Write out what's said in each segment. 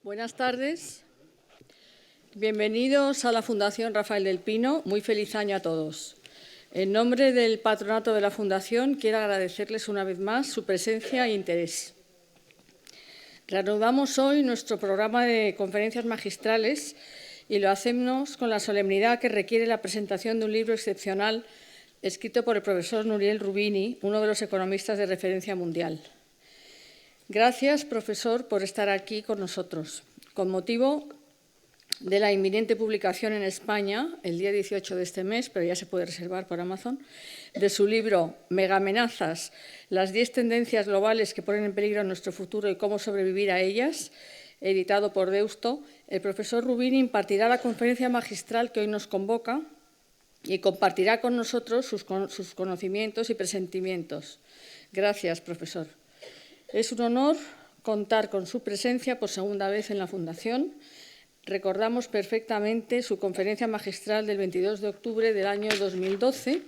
Buenas tardes. Bienvenidos a la Fundación Rafael del Pino. Muy feliz año a todos. En nombre del patronato de la Fundación, quiero agradecerles una vez más su presencia e interés. Reanudamos hoy nuestro programa de conferencias magistrales y lo hacemos con la solemnidad que requiere la presentación de un libro excepcional escrito por el profesor Nouriel Roubini, uno de los economistas de referencia mundial. Gracias, profesor, por estar aquí con nosotros. Con motivo de la inminente publicación en España, el día 18 de este mes, pero ya se puede reservar por Amazon, de su libro Megamenazas, las 10 tendencias globales que ponen en peligro nuestro futuro y cómo sobrevivir a ellas, editado por Deusto, el profesor Roubini impartirá la conferencia magistral que hoy nos convoca y compartirá con nosotros sus conocimientos y presentimientos. Gracias, profesor. Es un honor contar con su presencia por segunda vez en la Fundación. Recordamos perfectamente su conferencia magistral del 22 de octubre del año 2012,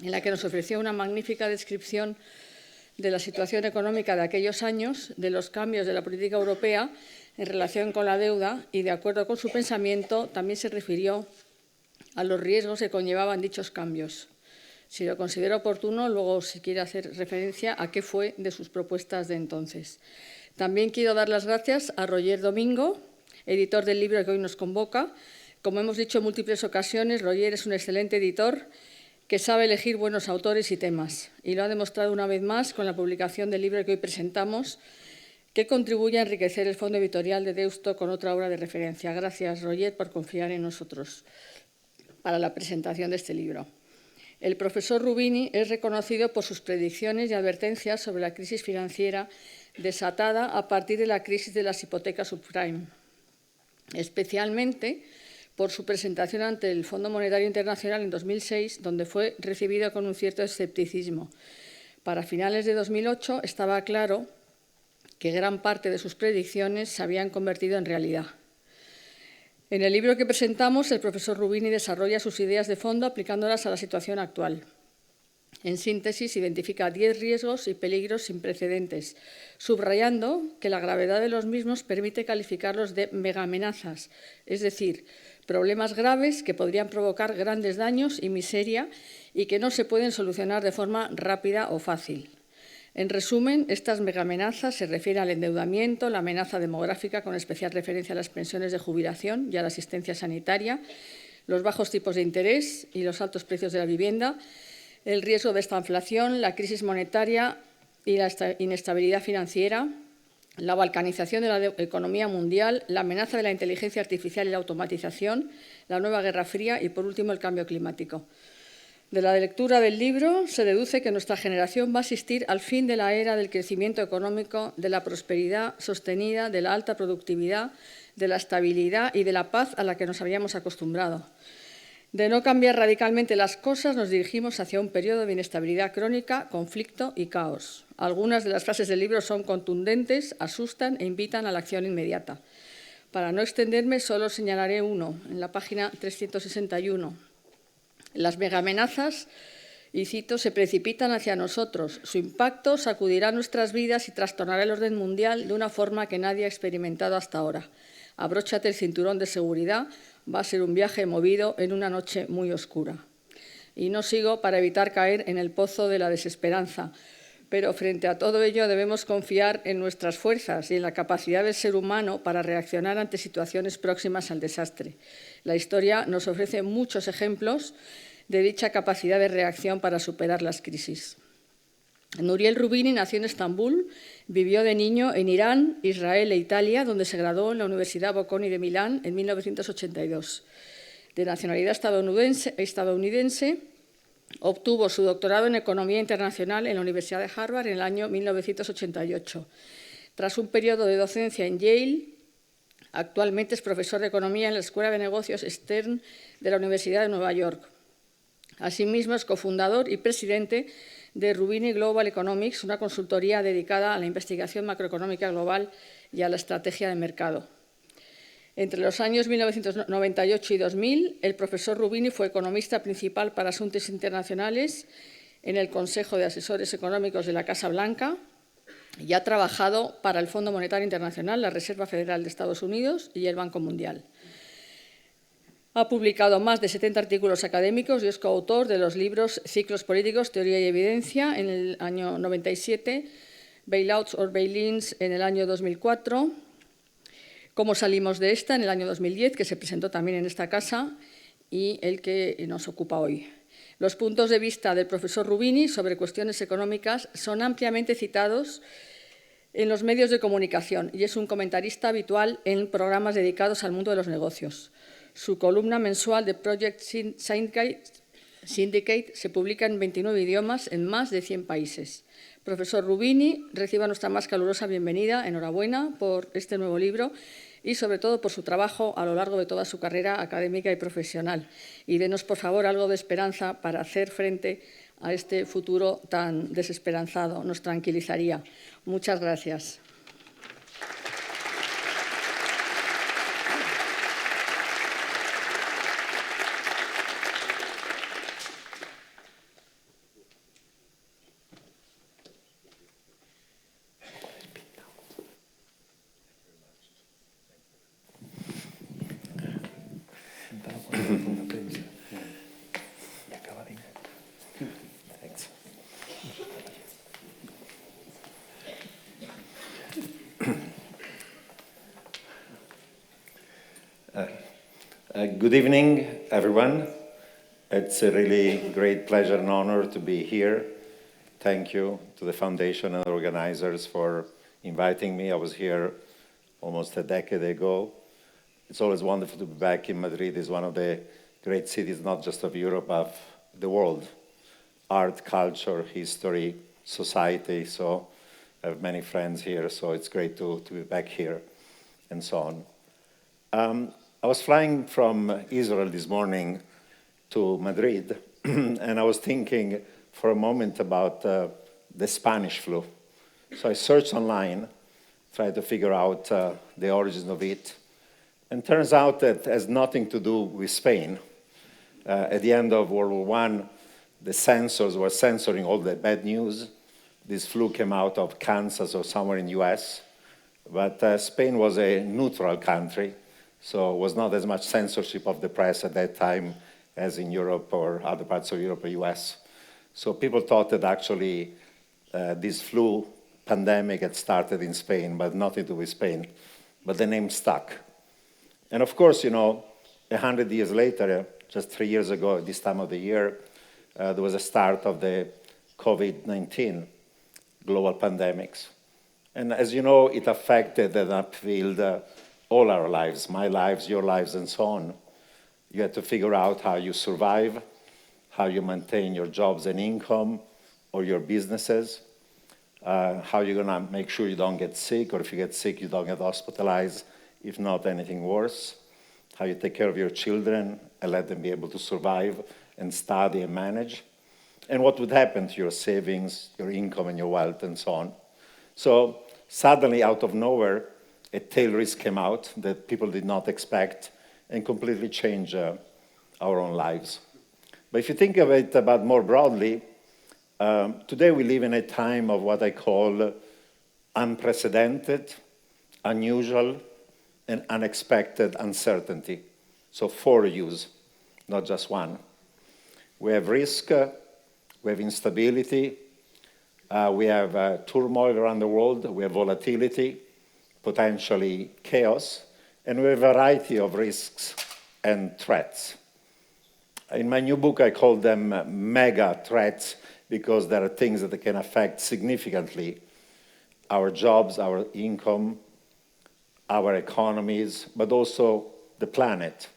en la que nos ofreció una magnífica descripción de la situación económica de aquellos años, de los cambios de la política europea en relación con la deuda y, de acuerdo con su pensamiento, también se refirió a los riesgos que conllevaban dichos cambios. Si lo considero oportuno, luego si quiere hacer referencia a qué fue de sus propuestas de entonces. También quiero dar las gracias a Roger Domingo, editor del libro que hoy nos convoca. Como hemos dicho en múltiples ocasiones, Roger es un excelente editor que sabe elegir buenos autores y temas, y lo ha demostrado una vez más con la publicación del libro que hoy presentamos, que contribuye a enriquecer el fondo editorial de Deusto con otra obra de referencia. Gracias, Roger, por confiar en nosotros para la presentación de este libro. El profesor Roubini es reconocido por sus predicciones y advertencias sobre la crisis financiera desatada a partir de la crisis de las hipotecas subprime, especialmente por su presentación ante el Fondo Monetario Internacional en 2006, donde fue recibido con un cierto escepticismo. Para finales de 2008 estaba claro que gran parte de sus predicciones se habían convertido en realidad. En el libro que presentamos, el profesor Roubini desarrolla sus ideas de fondo aplicándolas a la situación actual. En síntesis, identifica 10 riesgos y peligros sin precedentes, subrayando que la gravedad de los mismos permite calificarlos de megamenazas, es decir, problemas graves que podrían provocar grandes daños y miseria y que no se pueden solucionar de forma rápida o fácil. En resumen, estas megamenazas se refieren al endeudamiento, la amenaza demográfica, con especial referencia a las pensiones de jubilación y a la asistencia sanitaria, los bajos tipos de interés y los altos precios de la vivienda, el riesgo de esta inflación, la crisis monetaria y la inestabilidad financiera, la balcanización de la economía mundial, la amenaza de la inteligencia artificial y la automatización, la nueva Guerra Fría y, por último, el cambio climático. De la lectura del libro se deduce que nuestra generación va a asistir al fin de la era del crecimiento económico, de la prosperidad sostenida, de la alta productividad, de la estabilidad y de la paz a la que nos habíamos acostumbrado. De no cambiar radicalmente las cosas, nos dirigimos hacia un periodo de inestabilidad crónica, conflicto y caos. Algunas de las frases del libro son contundentes, asustan e invitan a la acción inmediata. Para no extenderme, solo señalaré uno, en la página 361. Las megamenazas, y cito, se precipitan hacia nosotros. Su impacto sacudirá nuestras vidas y trastornará el orden mundial de una forma que nadie ha experimentado hasta ahora. Abróchate el cinturón de seguridad, va a ser un viaje movido en una noche muy oscura. Y no sigo para evitar caer en el pozo de la desesperanza, pero frente a todo ello debemos confiar en nuestras fuerzas y en la capacidad del ser humano para reaccionar ante situaciones próximas al desastre. La historia nos ofrece muchos ejemplos de dicha capacidad de reacción para superar las crisis. Nouriel Roubini nació en Estambul, vivió de niño en Irán, Israel e Italia, donde se graduó en la Universidad Bocconi de Milán en 1982. De nacionalidad estadounidense, obtuvo su doctorado en Economía Internacional en la Universidad de Harvard en el año 1988. Tras un periodo de docencia en Yale, actualmente es profesor de Economía en la Escuela de Negocios Stern de la Universidad de Nueva York. Asimismo, es cofundador y presidente de Roubini Global Economics, una consultoría dedicada a la investigación macroeconómica global y a la estrategia de mercado. Entre los años 1998 y 2000, el profesor Roubini fue economista principal para asuntos internacionales en el Consejo de Asesores Económicos de la Casa Blanca y ha trabajado para el Fondo Monetario Internacional, la Reserva Federal de Estados Unidos y el Banco Mundial. Ha publicado más de 70 artículos académicos y es coautor de los libros Ciclos políticos, teoría y evidencia en el año 97, Bailouts or Bail-ins en el año 2004, Cómo salimos de esta en el año 2010, que se presentó también en esta casa, y el que nos ocupa hoy. Los puntos de vista del profesor Roubini sobre cuestiones económicas son ampliamente citados en los medios de comunicación y es un comentarista habitual en programas dedicados al mundo de los negocios. Su columna mensual de Project Syndicate se publica en 29 idiomas en más de 100 países. Profesor Roubini, reciba nuestra más calurosa bienvenida, enhorabuena por este nuevo libro y sobre todo por su trabajo a lo largo de toda su carrera académica y profesional. Y denos, por favor, algo de esperanza para hacer frente a este futuro tan desesperanzado. Nos tranquilizaría. Muchas gracias. Good evening, everyone. It's a really great pleasure and honor to be here. Thank you to the foundation and organizers for inviting me. I was here almost a decade ago. It's always wonderful to be back in Madrid. It's one of the great cities, not just of Europe, but of the world. Art, culture, history, society. So I have many friends here, so it's great to be back here and so on. I was flying from Israel this morning to Madrid, and I was thinking for a moment about the Spanish flu. So I searched online, tried to figure out the origins of it, and turns out that it has nothing to do with Spain. At the end of World War I, the censors were censoring all the bad news. This flu came out of Kansas or somewhere in the US, but Spain was a neutral country, so it was not as much censorship of the press at that time as in Europe or other parts of Europe or US. So people thought that actually this flu pandemic had started in Spain, but nothing to do with Spain. But the name stuck. And of course, 100 years later, just 3 years ago at this time of the year, there was a start of the COVID-19 global pandemics. And as you know, it affected and upheaved all our lives, my lives, your lives, and so on. You had to figure out how you survive, how you maintain your jobs and income or your businesses, how you're going to make sure you don't get sick, or if you get sick, you don't get hospitalized, if not anything worse, how you take care of your children and let them be able to survive and study and manage, and what would happen to your savings, your income, and your wealth, and so on. So suddenly, out of nowhere, a tail risk came out that people did not expect and completely changed our own lives. But if you think of it about more broadly, today we live in a time of what I call unprecedented, unusual, and unexpected uncertainty. So 4 U's, not just one. We have risk, we have instability, we have turmoil around the world, we have volatility, potentially chaos, and we have a variety of risks and threats. In my new book, I call them mega threats because there are things that can affect significantly our jobs, our income, our economies, but also the planet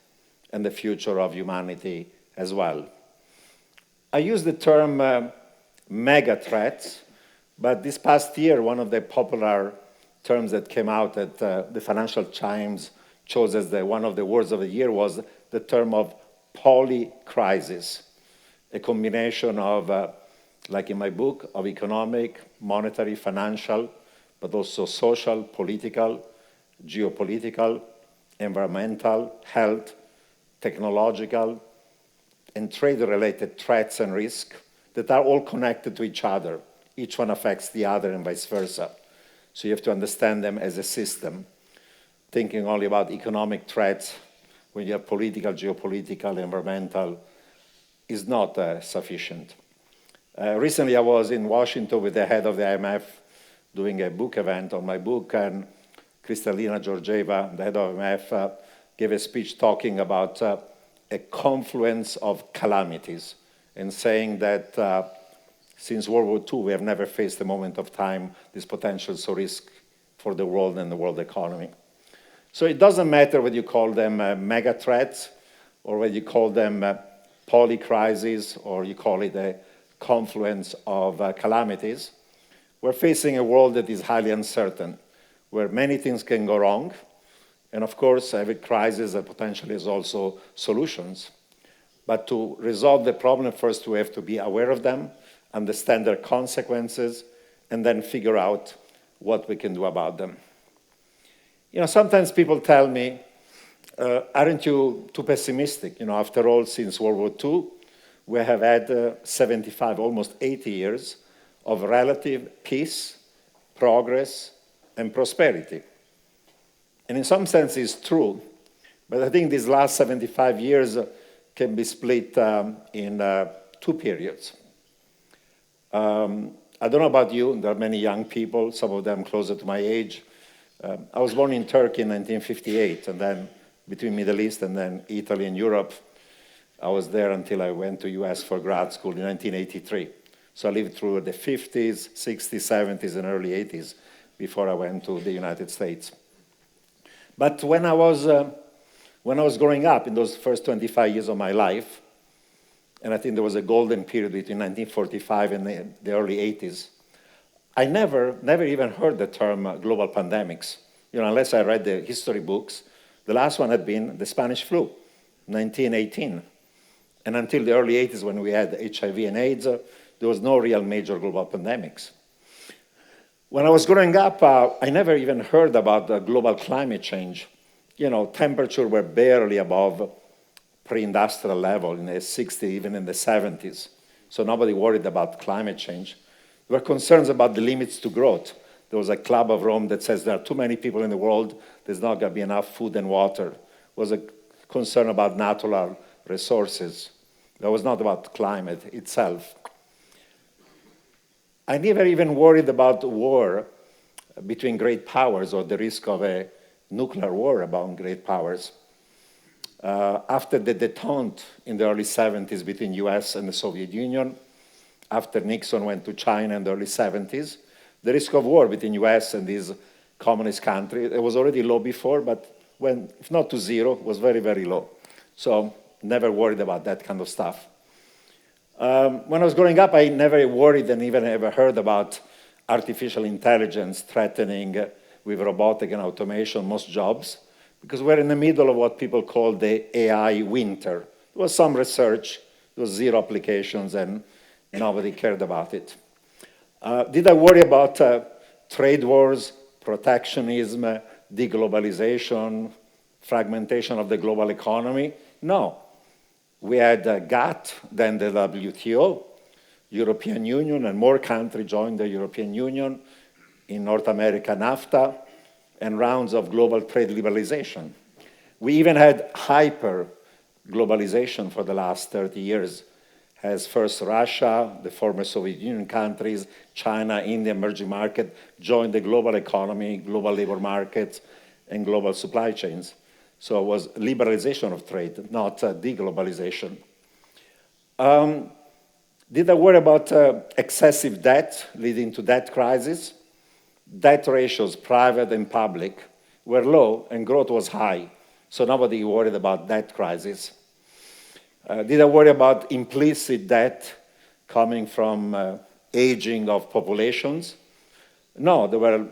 and the future of humanity as well. I use the term mega threats, but this past year, one of the popular terms that came out that the Financial Times chose as one of the words of the year was the term of polycrisis, a combination of, like in my book, of economic, monetary, financial, but also social, political, geopolitical, environmental, health, technological, and trade-related threats and risks that are all connected to each other. Each one affects the other and vice versa. So you have to understand them as a system. Thinking only about economic threats when you have political, geopolitical, environmental is not sufficient. Recently I was in Washington with the head of the IMF doing a book event on my book, and Kristalina Georgieva, the head of IMF, gave a speech talking about a confluence of calamities and saying that since World War II, we have never faced a moment of time this potential so risk for the world and the world economy. So it doesn't matter whether you call them mega threats or whether you call them polycrises or you call it a confluence of calamities. We're facing a world that is highly uncertain, where many things can go wrong. And of course, every crisis potentially has also solutions. But to resolve the problem, first we have to be aware of them, understand their consequences, and then figure out what we can do about them. You know, sometimes people tell me, aren't you too pessimistic? You know, after all, since World War II, we have had 75, almost 80 years of relative peace, progress, and prosperity. And in some sense it's true, but I think these last 75 years can be split in two periods. I don't know about you, there are many young people, some of them closer to my age. I was born in Turkey in 1958, and then between Middle East and then Italy and Europe, I was there until I went to US for grad school in 1983. So I lived through the 50s, 60s, 70s, and early 80s before I went to the United States. But when I was growing up in those first 25 years of my life, and I think there was a golden period between 1945 and the early 80s, I never even heard the term global pandemics. You know, unless I read the history books, the last one had been the Spanish flu, 1918. And until the early 80s when we had HIV and AIDS, there was no real major global pandemics. When I was growing up, I never even heard about the global climate change. You know, temperatures were barely above pre-industrial level in the 60s, even in the 70s. So nobody worried about climate change. There were concerns about the limits to growth. There was a Club of Rome that says there are too many people in the world, there's not going to be enough food and water. There was a concern about natural resources. That was not about climate itself. I never even worried about war between great powers or the risk of a nuclear war among great powers. After the détente in the early 70s between US and the Soviet Union, after Nixon went to China in the early 70s, the risk of war between US and these communist countries, it was already low before, but when, if not to zero, was very, very low. So never worried about that kind of stuff. When I was growing up, I never worried and even ever heard about artificial intelligence threatening with robotic and automation most jobs, because we're in the middle of what people call the AI winter. There was some research, there was zero applications, and nobody cared about it. Did I worry about trade wars, protectionism, deglobalization, fragmentation of the global economy? No. We had GATT, then the WTO, European Union, and more countries joined the European Union, in North America, NAFTA, and rounds of global trade liberalization. We even had hyper-globalization for the last 30 years, as first Russia, the former Soviet Union countries, China, India, emerging market, joined the global economy, global labor markets, and global supply chains. So it was liberalization of trade, not deglobalization. Did I worry about excessive debt leading to debt crisis? Debt ratios, private and public, were low and growth was high. So nobody worried about debt crisis. Did I worry about implicit debt coming from aging of populations? No, there were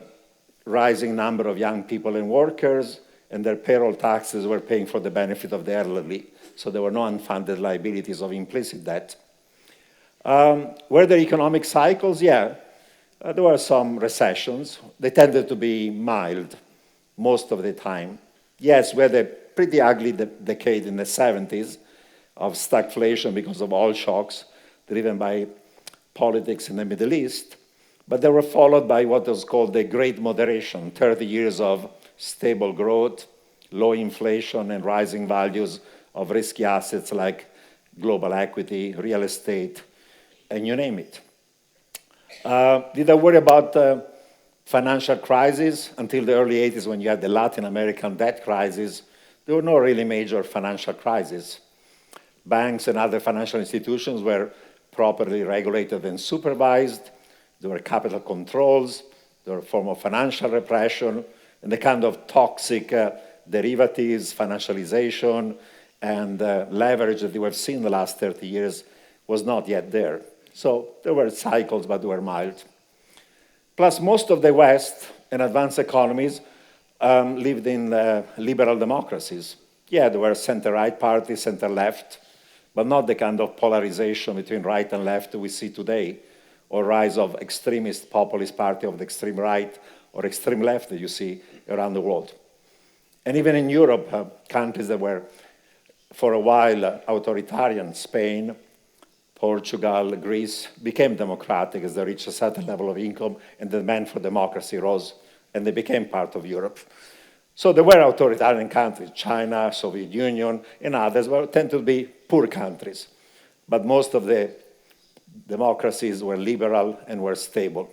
rising number of young people and workers, and their payroll taxes were paying for the benefit of the elderly. So there were no unfunded liabilities of implicit debt. Were there economic cycles? Yeah, there were some recessions. They tended to be mild most of the time. Yes, we had a pretty ugly decade in the 70s of stagflation because of oil shocks driven by politics in the Middle East, but they were followed by what was called the Great Moderation, 30 years of stable growth, low inflation, and rising values of risky assets like global equity, real estate, and you name it. Did I worry about financial crisis until the early 80s when you had the Latin American debt crisis? There were no really major financial crises. Banks and other financial institutions were properly regulated and supervised. There were capital controls. There were a form of financial repression, and the kind of toxic derivatives, financialization, and leverage that we have seen in the last 30 years was not yet there. So there were cycles, but they were mild. Plus, most of the West and advanced economies lived in liberal democracies. Yeah, there were center-right parties, center-left, but not the kind of polarization between right and left we see today, or rise of extremist populist party of the extreme right or extreme left that you see around the world. And even in Europe, countries that were for a while authoritarian, Spain, Portugal, Greece, became democratic as they reached a certain level of income and the demand for democracy rose, and they became part of Europe. So there were authoritarian countries, China, Soviet Union, and others tend to be poor countries. But most of the democracies were liberal and were stable.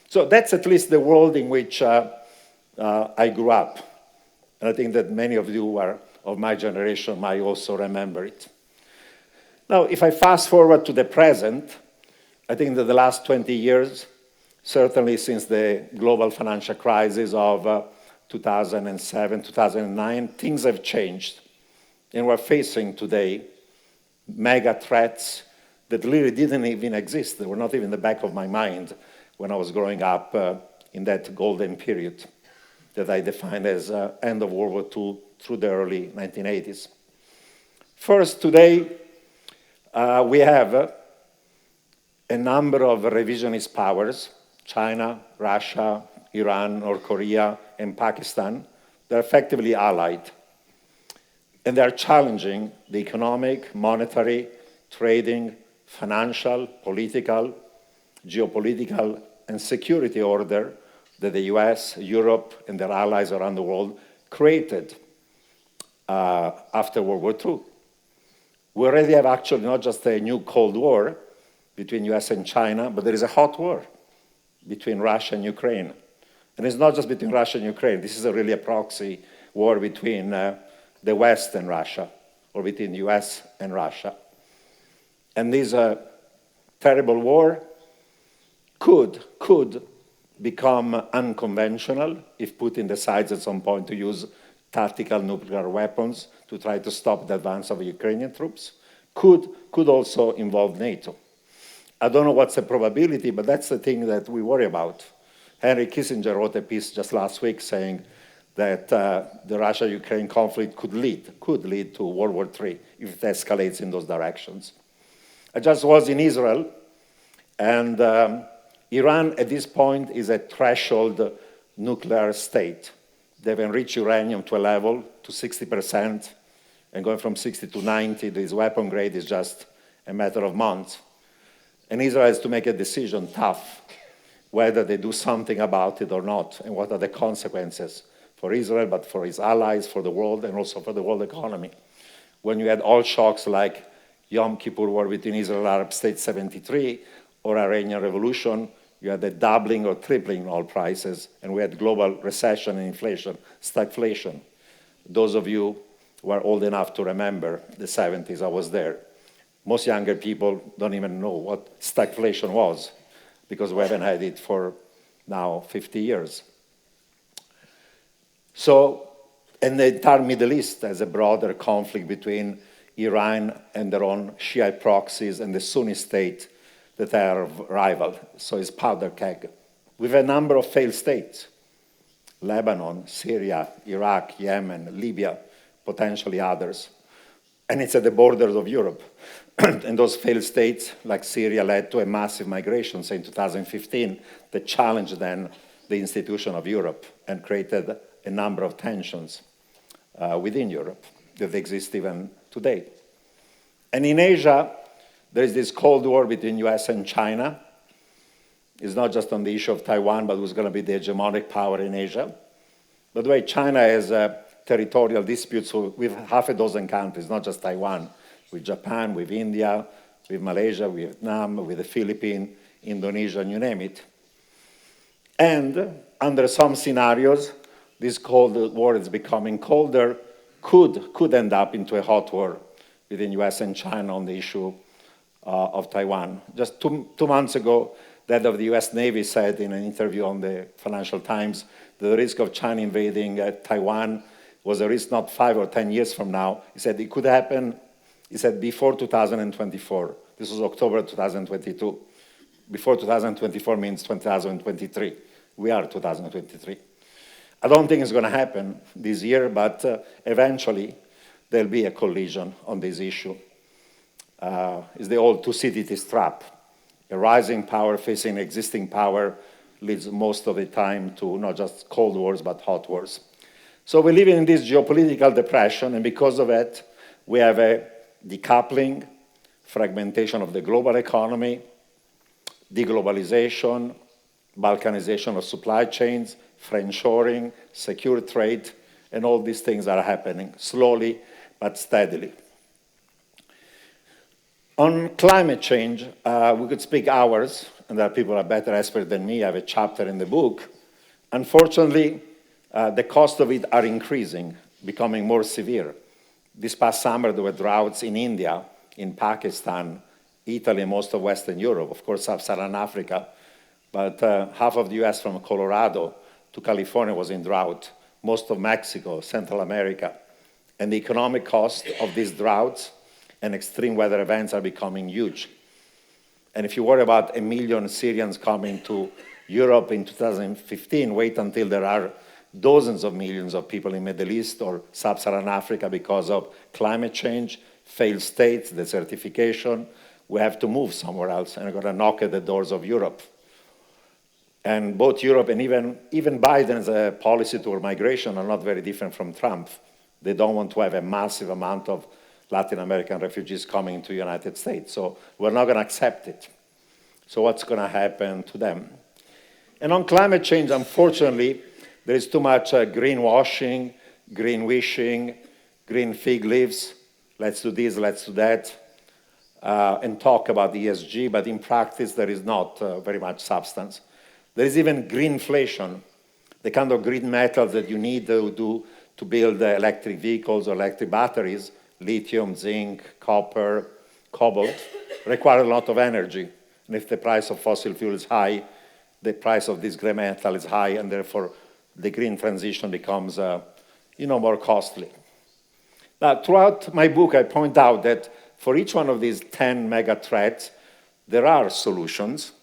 So that's at least the world in which I grew up. And I think that many of you who are of my generation might also remember it. Now, if I fast forward to the present, I think that the last 20 years, certainly since the global financial crisis of 2007, 2009, things have changed. And we're facing today mega threats that really didn't even exist. They were not even in the back of my mind when I was growing up in that golden period that I defined as end of World War II through the early 1980s. First, today, we have a number of revisionist powers, China, Russia, Iran, North Korea, and Pakistan. They're effectively allied. And they're challenging the economic, monetary, trading, financial, political, geopolitical, and security order that the US, Europe, and their allies around the world created after World War II. We already have actually not just a new Cold War between US and China, but there is a hot war between Russia and Ukraine. And it's not just between Russia and Ukraine. This is really a proxy war between the West and Russia, or between the US and Russia. And this terrible war could become unconventional if Putin decides at some point to use tactical nuclear weapons to try to stop the advance of Ukrainian troops, could also involve NATO. I don't know what's the probability, but that's the thing that we worry about. Henry Kissinger wrote a piece just last week saying that the Russia-Ukraine conflict could lead to World War III if it escalates in those directions. I just was in Israel, and Iran at this point is a threshold nuclear state. They've enriched uranium to a level to 60%, and going from 60 to 90, this weapon grade is just a matter of months. And Israel has to make a decision, tough, whether they do something about it or not, and what are the consequences for Israel, but for its allies, for the world, and also for the world economy. When you had oil shocks like Yom Kippur War between Israel and Arab States 73, or Iranian Revolution, you had a doubling or tripling in oil prices, and we had global recession and inflation, stagflation. Those of you who are old enough to remember the 70s, I was there. Most younger people don't even know what stagflation was, because we haven't had it for now 50 years. So, and the entire Middle East has a broader conflict between Iran and their own Shiite proxies and the Sunni state that are rival. So it's powder keg. We have a number of failed states: Lebanon, Syria, Iraq, Yemen, Libya, potentially others. And it's at the borders of Europe. And those failed states, like Syria, led to a massive migration, say in 2015, that challenged then the institution of Europe and created a number of tensions. within Europe that exist even today. And in Asia, there is this Cold War between US and China. It's not just on the issue of Taiwan, but who's going to be the hegemonic power in Asia. By the way, China has territorial disputes with half a dozen countries, not just Taiwan, with Japan, with India, with Malaysia, with Vietnam, with the Philippines, Indonesia, and you name it. And under some scenarios, this Cold War is becoming colder, could end up into a hot war between US and China on the issue of Taiwan. Just two months ago, the head of the US Navy said in an interview on the Financial Times that the risk of China invading Taiwan was a risk not 5 or 10 years from now. He said it could happen, he said, before 2024. This was October 2022. Before 2024 means 2023. We are 2023. I don't think it's going to happen this year, but eventually there'll be a collision on this issue. It's the old Thucydides trap. A rising power facing existing power leads most of the time to not just cold wars, but hot wars. So we're living in this geopolitical depression, and because of it, we have a decoupling, fragmentation of the global economy, deglobalization, balkanization of supply chains, friendshoring, secure trade, and all these things are happening slowly but steadily. On climate change, we could speak hours, and there are people who are better experts than me. I have a chapter in the book. Unfortunately, the costs of it are increasing, becoming more severe. This past summer, there were droughts in India, in Pakistan, Italy, and most of Western Europe, of course, sub-Saharan Africa. But half of the US from Colorado to California was in drought, most of Mexico, Central America. And the economic cost of these droughts and extreme weather events are becoming huge. And if you worry about 1 million Syrians coming to Europe in 2015, wait until there are dozens of millions of people in the Middle East or sub-Saharan Africa because of climate change, failed states, desertification. We have to move somewhere else, and we're going to knock at the doors of Europe. And both Europe and even Biden's policy toward migration are not very different from Trump. They don't want to have a massive amount of Latin American refugees coming to the United States. So we're not going to accept it. So what's going to happen to them? And on climate change, unfortunately, there is too much greenwashing, green wishing, green fig leaves. Let's do this, let's do that, and talk about ESG, but in practice, there is not very much substance. There is even greenflation, the kind of green metals that you need to build electric vehicles or electric batteries, lithium, zinc, copper, cobalt, require a lot of energy. And if the price of fossil fuel is high, the price of this gray metal is high, and therefore the green transition becomes more costly. Now, throughout my book, I point out that for each one of these 10 mega threats, there are solutions.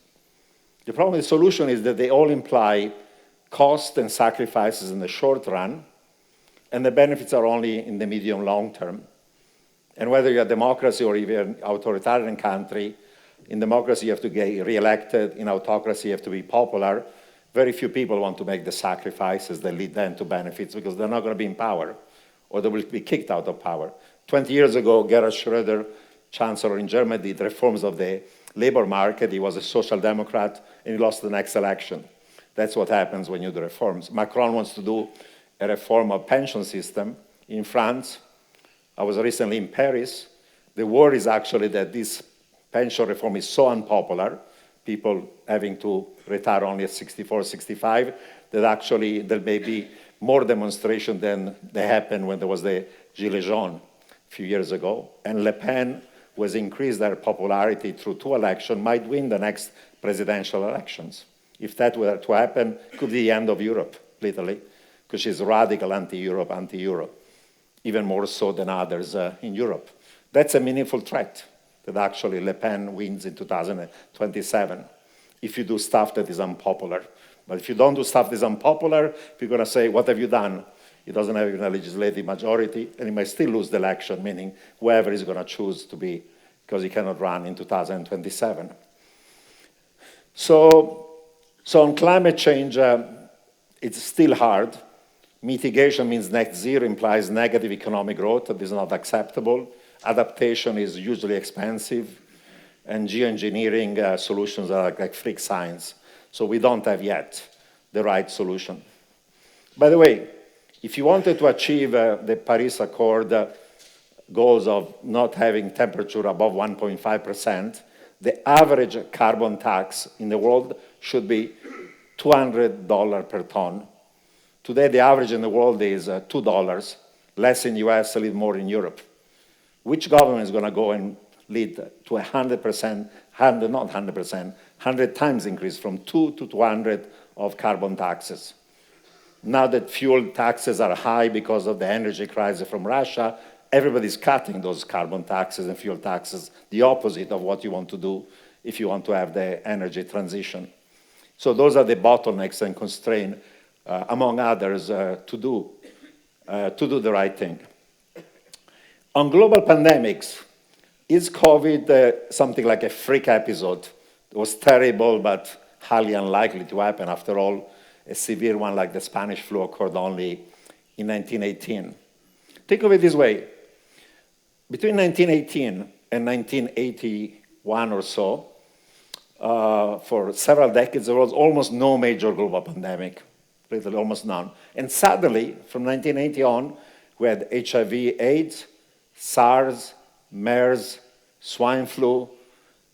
The problem with the solution is that they all imply cost and sacrifices in the short run, and the benefits are only in the medium long term. And whether you're a democracy or even an authoritarian country, in democracy you have to get re-elected, in autocracy you have to be popular. Very few people want to make the sacrifices that lead them to benefits because they're not going to be in power, or they will be kicked out of power. 20 years ago, Gerhard Schröder, chancellor in Germany, did reforms of the labor market. He was a social democrat, and he lost the next election. That's what happens when you do reforms. Macron wants to do a reform of pension system in France. I was recently in Paris. The worry is actually that this pension reform is so unpopular, people having to retire only at 64, 65, that actually there may be more demonstration than they happened when there was the Gilets jaunes a few years ago. And Le Pen, who has increased their popularity through 2 elections, might win the next presidential elections. If that were to happen, it could be the end of Europe, literally, because she's radical anti-Europe, anti-Euro, even more so than others in Europe. That's a meaningful threat, that actually Le Pen wins in 2027, if you do stuff that is unpopular. But if you don't do stuff that is unpopular, people are going to say, what have you done? He doesn't have even a legislative majority, and he might still lose the election, meaning whoever is going to choose to be, because he cannot run in 2027. So on climate change, it's still hard. Mitigation means net zero implies negative economic growth. That is not acceptable. Adaptation is usually expensive. And geoengineering solutions are like freak science. So we don't have yet the right solution. By the way, if you wanted to achieve the Paris Accord goals of not having temperature above 1.5%, the average carbon tax in the world should be $200 per ton. Today, the average in the world is $2, less in the US, a little more in Europe. Which government is going to go and lead to 100%, 100 times increase from 2 to 200 of carbon taxes? Now that fuel taxes are high because of the energy crisis from Russia, everybody's cutting those carbon taxes and fuel taxes, the opposite of what you want to do if you want to have the energy transition. So those are the bottlenecks and constraints, among others, to do the right thing. On global pandemics, is COVID something like a freak episode? It was terrible, but highly unlikely to happen. After all, a severe one like the Spanish flu occurred only in 1918. Think of it this way. Between 1918 and 1981 or so, for several decades, there was almost no major global pandemic, literally almost none. And suddenly, from 1980 on, we had HIV, AIDS, SARS, MERS, swine flu,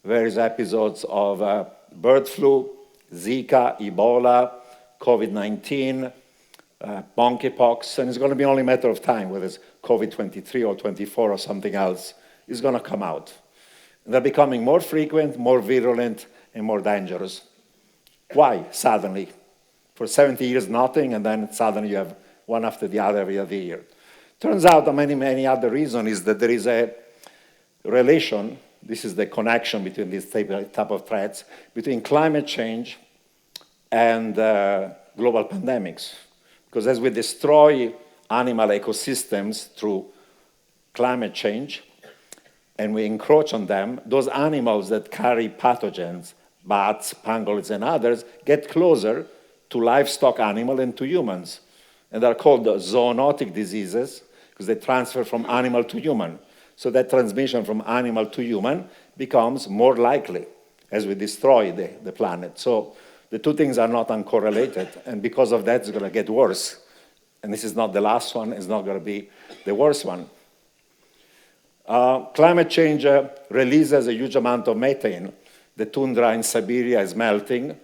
various episodes of bird flu, Zika, Ebola, COVID-19, monkeypox, and it's going to be only a matter of time whether it's COVID-23 or 24 or something else is going to come out. And they're becoming more frequent, more virulent, and more dangerous. Why, suddenly? For 70 years, nothing, and then suddenly you have one after the other every other year. Turns out that many other reasons is that there is a relation, this is the connection between these type of threats, between climate change and global pandemics. Because as we destroy animal ecosystems through climate change, and we encroach on them, those animals that carry pathogens, bats, pangolins, and others, get closer to livestock animals and to humans. And they're called zoonotic diseases because they transfer from animal to human. So that transmission from animal to human becomes more likely as we destroy the planet. So the two things are not uncorrelated, and because of that, it's going to get worse. And this is not the last one, it's not going to be the worst one. Climate change releases a huge amount of methane. The tundra in Siberia is melting.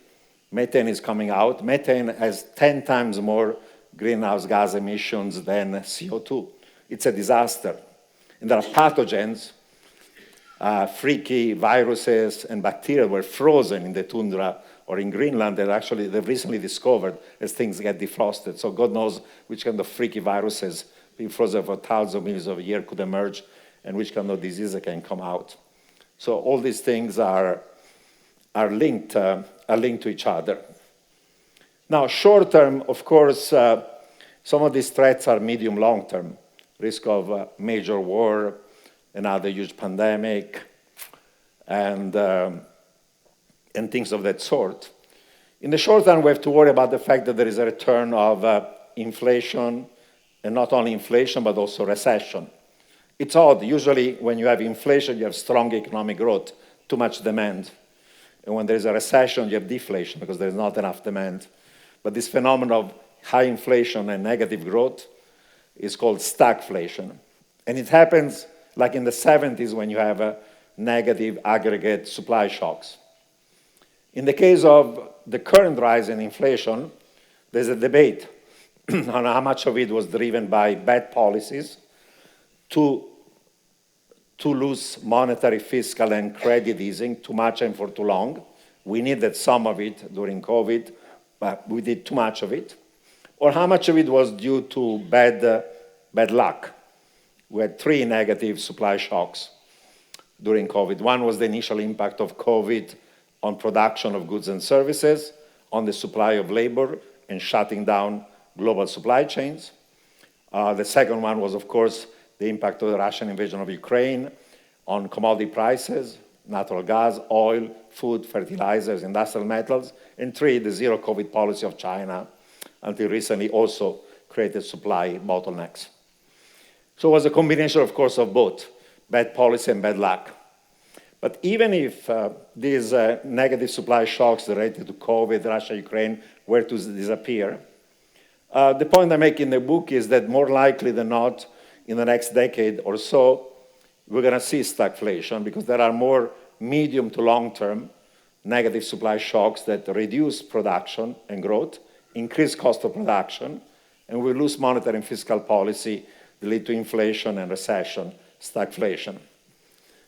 Methane is coming out. Methane has 10 times more greenhouse gas emissions than CO2. It's a disaster. And there are pathogens, freaky viruses and bacteria were frozen in the tundra or in Greenland that actually they've recently discovered as things get defrosted. So God knows which kind of freaky viruses being frozen for thousands of millions of years could emerge and which kind of diseases can come out. So all these things are linked to each other. Now, short term, of course, some of these threats are medium long term. Risk of major war, another huge pandemic, and things of that sort. In the short term, we have to worry about the fact that there is a return of inflation, and not only inflation, but also recession. It's odd. Usually, when you have inflation, you have strong economic growth, too much demand. And when there's a recession, you have deflation because there's not enough demand. But this phenomenon of high inflation and negative growth is called stagflation. And it happens like in the 70s when you have negative aggregate supply shocks. In the case of the current rise in inflation, there's a debate on how much of it was driven by bad policies, too loose monetary, fiscal, and credit easing, too much and for too long. We needed some of it during COVID, but we did too much of it. Or how much of it was due to bad luck. We had 3 negative supply shocks during COVID. One was the initial impact of COVID on production of goods and services, on the supply of labor, and shutting down global supply chains. The second one was, of course, the impact of the Russian invasion of Ukraine on commodity prices, natural gas, oil, food, fertilizers, industrial metals. And 3, the zero COVID policy of China, until recently also created supply bottlenecks. So it was a combination, of course, of both bad policy and bad luck. But even if these negative supply shocks related to COVID, Russia, Ukraine were to disappear, the point I make in the book is that more likely than not, in the next decade or so, we're going to see stagflation because there are more medium to long-term negative supply shocks that reduce production and growth, increase cost of production, and we lose monetary and fiscal policy that lead to inflation and recession, stagflation.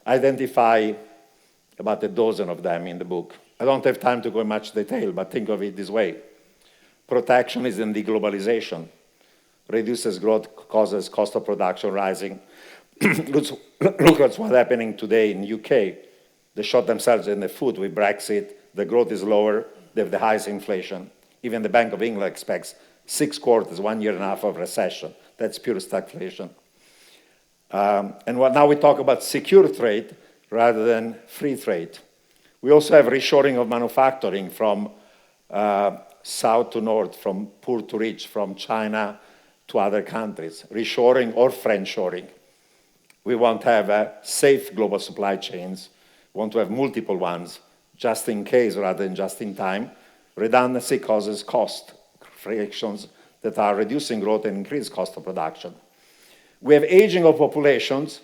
I identify about a dozen of them in the book. I don't have time to go in much detail, but think of it this way. Protectionism and deglobalization reduces growth, causes cost of production rising. Look at what's happening today in the UK. They shot themselves in the foot with Brexit. The growth is lower. They have the highest inflation. Even the Bank of England expects 6 quarters, 1.5 years of recession. That's pure stagflation. Now we talk about secure trade rather than free trade. We also have reshoring of manufacturing from south to north, from poor to rich, from China to other countries, reshoring or friendshoring. We want to have safe global supply chains. We want to have multiple ones, just in case rather than just in time. Redundancy causes cost frictions that are reducing growth and increase cost of production. We have aging of populations,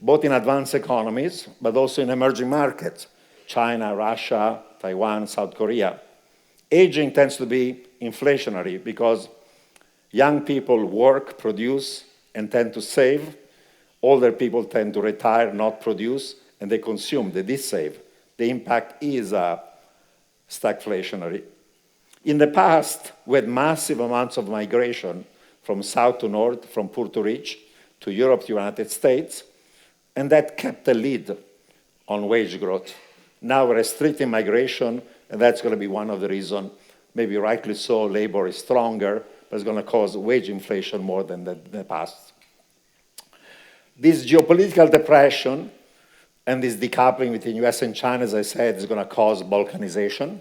both in advanced economies, but also in emerging markets, China, Russia, Taiwan, South Korea. Aging tends to be inflationary because young people work, produce, and tend to save. Older people tend to retire, not produce, and they consume, they dissave. The impact is stagflationary. In the past, we had massive amounts of migration from south to north, from poor to rich, to Europe, to the United States, and that kept a lead on wage growth. Now we're restricting migration, and that's going to be one of the reasons, maybe rightly so, labor is stronger, but it's going to cause wage inflation more than the past. This geopolitical depression and this decoupling between US and China, as I said, is going to cause balkanization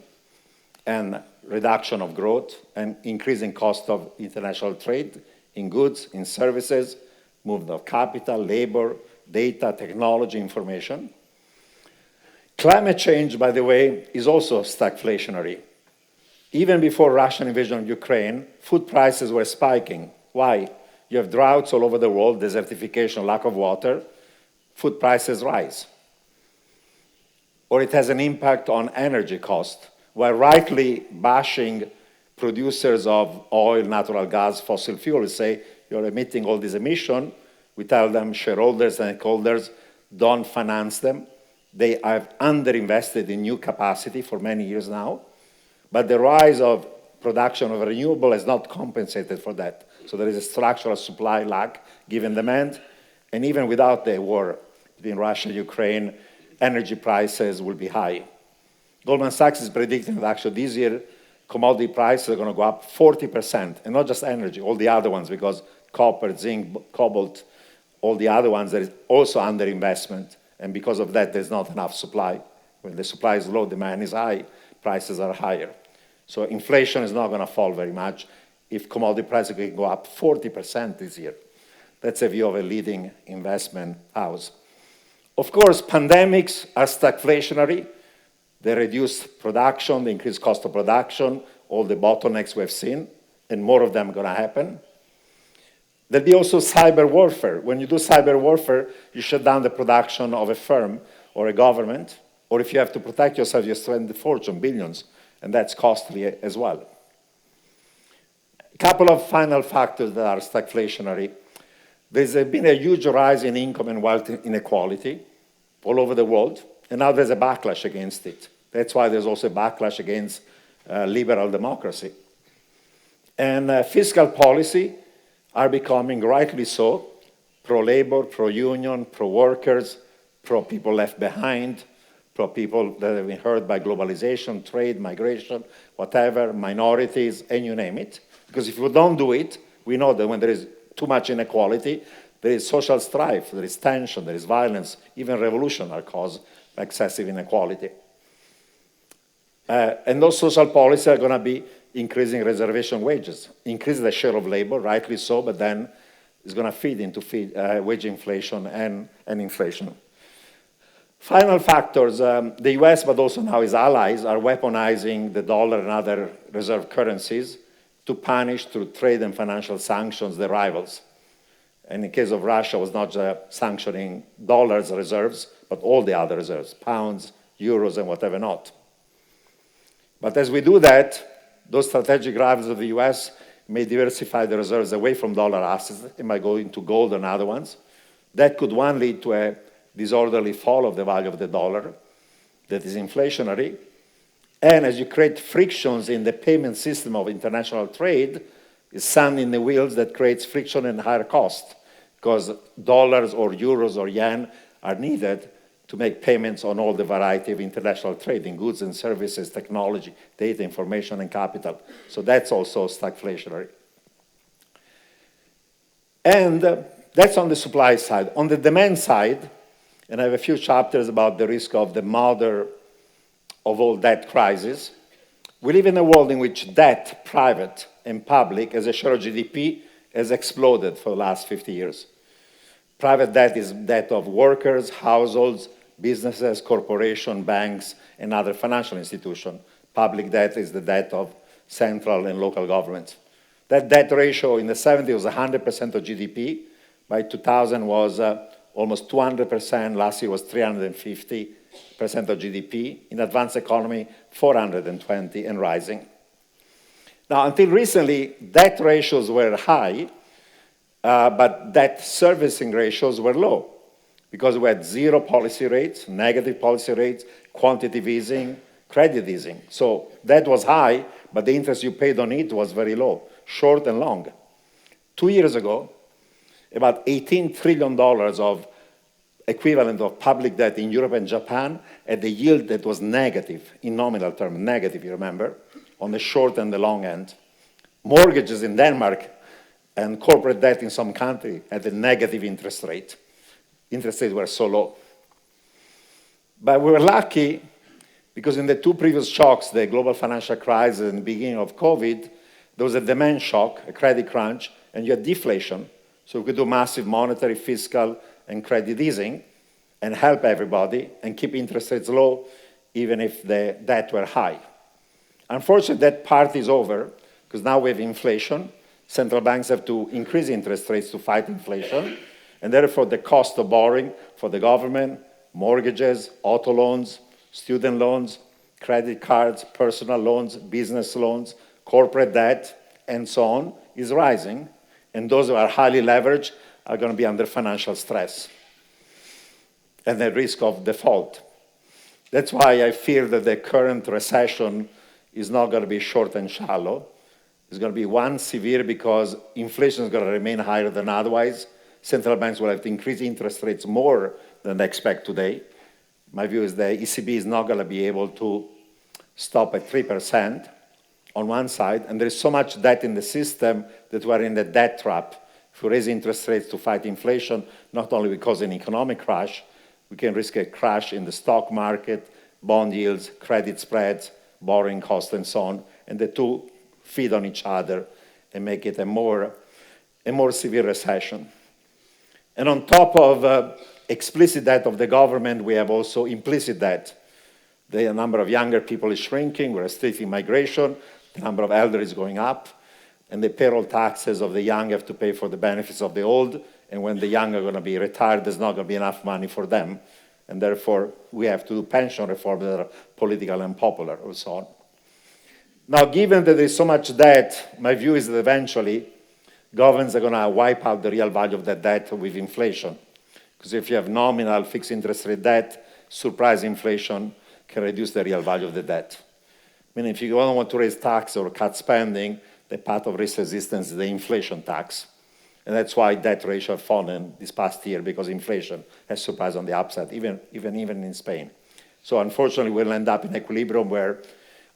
and reduction of growth and increasing cost of international trade in goods, in services, movement of capital, labor, data, technology, information. Climate change, by the way, is also stagflationary. Even before Russian invasion of Ukraine, food prices were spiking. Why? You have droughts all over the world, desertification, lack of water, food prices rise. Or it has an impact on energy cost. While rightly bashing producers of oil, natural gas, fossil fuels, say, you're emitting all this emission, we tell them, shareholders and stakeholders, don't finance them. They have underinvested in new capacity for many years now, but the rise of production of renewable has not compensated for that. So there is a structural supply lack given demand, and even without the war between Russia and Ukraine, energy prices will be high. Goldman Sachs is predicting that actually this year, commodity prices are going to go up 40%, and not just energy, all the other ones, because copper, zinc, cobalt, all the other ones, there is also underinvestment, and because of that, there's not enough supply. When the supply is low, demand is high, prices are higher. So inflation is not going to fall very much if commodity prices can go up 40% this year. That's a view of a leading investment house. Of course, pandemics are stagflationary. They reduce production, they increase cost of production, all the bottlenecks we've seen, and more of them are going to happen. There'll be also cyber warfare. When you do cyber warfare, you shut down the production of a firm or a government, or if you have to protect yourself, you spend a fortune, billions, and that's costly as well. A couple of final factors that are stagflationary. There's been a huge rise in income and wealth inequality all over the world, and now there's a backlash against it. That's why there's also a backlash against liberal democracy. And fiscal policy are becoming, rightly so, pro-labor, pro-union, pro-workers, pro-people left behind, pro-people that have been hurt by globalization, trade, migration, whatever, minorities, and you name it. Because if you don't do it, we know that when there is too much inequality, there is social strife, there is tension, there is violence, even revolution are caused by excessive inequality. And those social policies are going to be increasing reservation wages, increase the share of labor, rightly so, but then it's going to feed into wage inflation and inflation. Final factors, the US, but also now its allies, are weaponizing the dollar and other reserve currencies to punish through trade and financial sanctions their rivals. And in the case of Russia, it was not just sanctioning dollars reserves, but all the other reserves, pounds, euros, and whatever not. But as we do that, those strategic rivals of the US may diversify the reserves away from dollar assets. They might go into gold and other ones. That could, one, lead to a disorderly fall of the value of the dollar that is inflationary. And as you create frictions in the payment system of international trade, it's sand in the wheels that creates friction and higher cost, because dollars or euros or yen are needed to make payments on all the variety of international trade in goods and services, technology, data, information, and capital. So that's also stagflationary. And that's on the supply side. On the demand side, and I have a few chapters about the risk of the mother of all debt crisis, we live in a world in which debt, private and public, as a share of GDP, has exploded for the last 50 years. Private debt is debt of workers, households, businesses, corporations, banks, and other financial institutions. Public debt is the debt of central and local governments. That debt ratio in the 70s was 100% of GDP. By 2000 was almost 200%. Last year was 350% of GDP. In advanced economy, 420 and rising. Now, until recently, debt ratios were high, but debt servicing ratios were low because we had zero policy rates, negative policy rates, quantitative easing, credit easing. So that was high, but the interest you paid on it was very low, short and long. 2 years ago, about $18 trillion of equivalent of public debt in Europe and Japan at a yield that was negative, in nominal terms, negative, you remember, on the short and the long end. Mortgages in Denmark and corporate debt in some country at a negative interest rate. Interest rates were so low. But we were lucky because in the two previous shocks, the global financial crisis and the beginning of COVID, there was a demand shock, a credit crunch, and you had deflation. So we could do massive monetary, fiscal, and credit easing and help everybody and keep interest rates low even if the debt were high. Unfortunately, that part is over because now we have inflation. Central banks have to increase interest rates to fight inflation, and therefore the cost of borrowing for the government, mortgages, auto loans, student loans, credit cards, personal loans, business loans, corporate debt, and so on is rising, and those who are highly leveraged are going to be under financial stress and the risk of default. That's why I fear that the current recession is not going to be short and shallow. It's going to be one severe because inflation is going to remain higher than otherwise. Central banks will have to increase interest rates more than they expect today. My view is the ECB is not going to be able to stop at 3% on one side, and there is so much debt in the system that we are in the debt trap. If we raise interest rates to fight inflation, not only because of an economic crash, we can risk a crash in the stock market, bond yields, credit spreads, borrowing costs, and so on, and the two feed on each other and make it a more severe recession. And on top of explicit debt of the government, we have also implicit debt. The number of younger people is shrinking, we're restricting migration, the number of elderly is going up, and the payroll taxes of the young have to pay for the benefits of the old, and when the young are going to be retired, there's not going to be enough money for them, and therefore we have to do pension reforms that are political and popular, and so on. Now, given that there's so much debt, my view is that eventually governments are going to wipe out the real value of that debt with inflation. Because if you have nominal fixed interest rate debt, surprise inflation can reduce the real value of the debt. Meaning if you don't want to raise tax or cut spending, the path of risk resistance is the inflation tax. And that's why debt ratio have fallen this past year, because inflation has surprised on the upside, even in Spain. So unfortunately, we'll end up in equilibrium where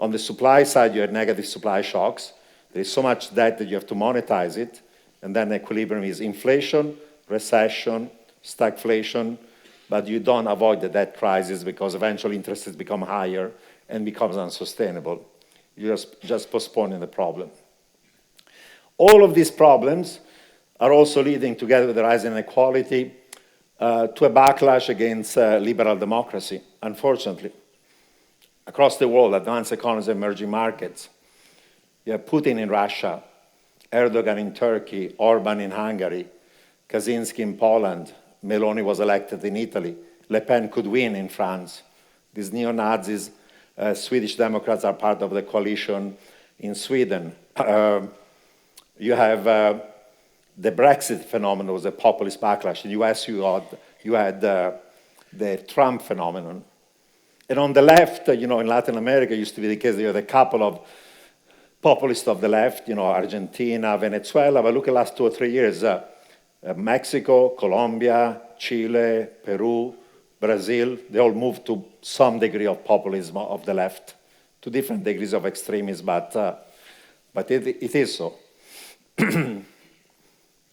on the supply side, you have negative supply shocks. There is so much debt that you have to monetize it. And then equilibrium is inflation, recession, stagflation, but you don't avoid the debt crisis because eventually interest rates become higher and becomes unsustainable. You're just postponing the problem. All of these problems are also leading, together with the rise in inequality, to a backlash against liberal democracy, unfortunately. Across the world, advanced economies, emerging markets, you have Putin in Russia, Erdogan in Turkey, Orban in Hungary, Kaczynski in Poland, Meloni was elected in Italy, Le Pen could win in France. These neo-Nazis, Swedish Democrats are part of the coalition in Sweden. You have the Brexit phenomenon was a populist backlash. In the US, you had the Trump phenomenon. And on the left, in Latin America, it used to be the case that you had a couple of populists of the left, Argentina, Venezuela, but look at the last 2 or 3 years, Mexico, Colombia, Chile, Peru, Brazil, they all moved to some degree of populism of the left, to different degrees of extremism, but it is so.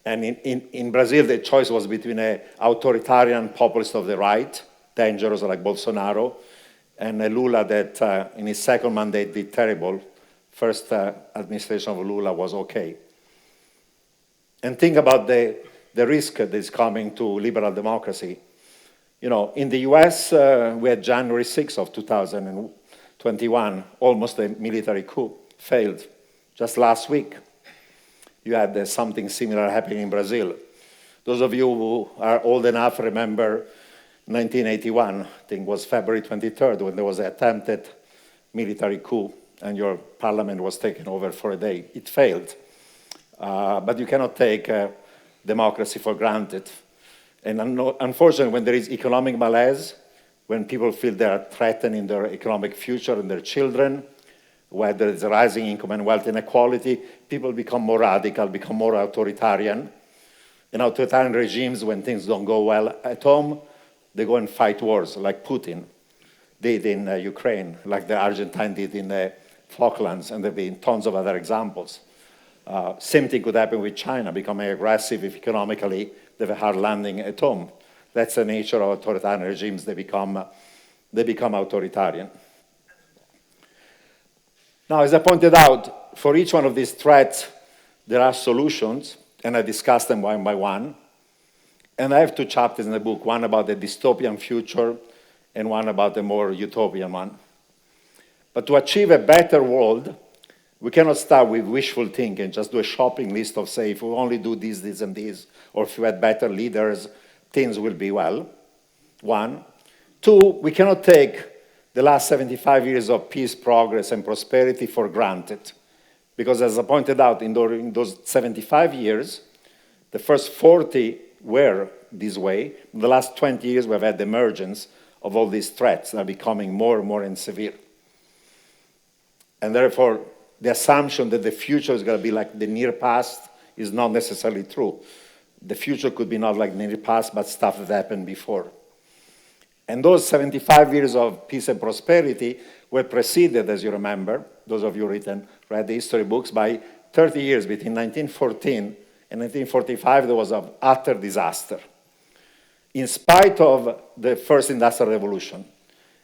And in Brazil, the choice was between an authoritarian populist of the right, dangerous like Bolsonaro, and a Lula that in his second mandate did terrible. First administration of Lula was okay. And think about the risk that is coming to liberal democracy. In the US, we had January 6th of 2021, almost a military coup, failed. Just last week, you had something similar happening in Brazil. Those of you who are old enough remember 1981, I think it was February 23rd, when there was an attempted military coup and your parliament was taken over for a day. It failed. But you cannot take democracy for granted. And unfortunately, when there is economic malaise, when people feel they are threatened in their economic future and their children, where there is rising income and wealth inequality, people become more radical, become more authoritarian. In authoritarian regimes, when things don't go well at home, they go and fight wars, like Putin did in Ukraine, like the Argentine did in the Falklands, and there have been tons of other examples. Same thing could happen with China, becoming aggressive if economically they have a hard landing at home. That's the nature of authoritarian regimes. They become authoritarian. Now, as I pointed out, for each one of these threats, there are solutions, and I discuss them one by one. And I have 2 chapters in the book, one about the dystopian future and one about the more utopian one. But to achieve a better world, we cannot start with wishful thinking, just do a shopping list of, say, if we only do this, this, and this, or if we had better leaders, things will be well. 1. 2, we cannot take the last 75 years of peace, progress, and prosperity for granted. Because as I pointed out, during those 75 years, the first 40 were this way. In the last 20 years, we've had the emergence of all these threats that are becoming more and more severe. And therefore, the assumption that the future is going to be like the near past is not necessarily true. The future could be not like the near past, but stuff that happened before. And those 75 years of peace and prosperity were preceded, as you remember, those of you who read the history books, by 30 years. Between 1914 and 1945, there was an utter disaster. In spite of the first industrial revolution,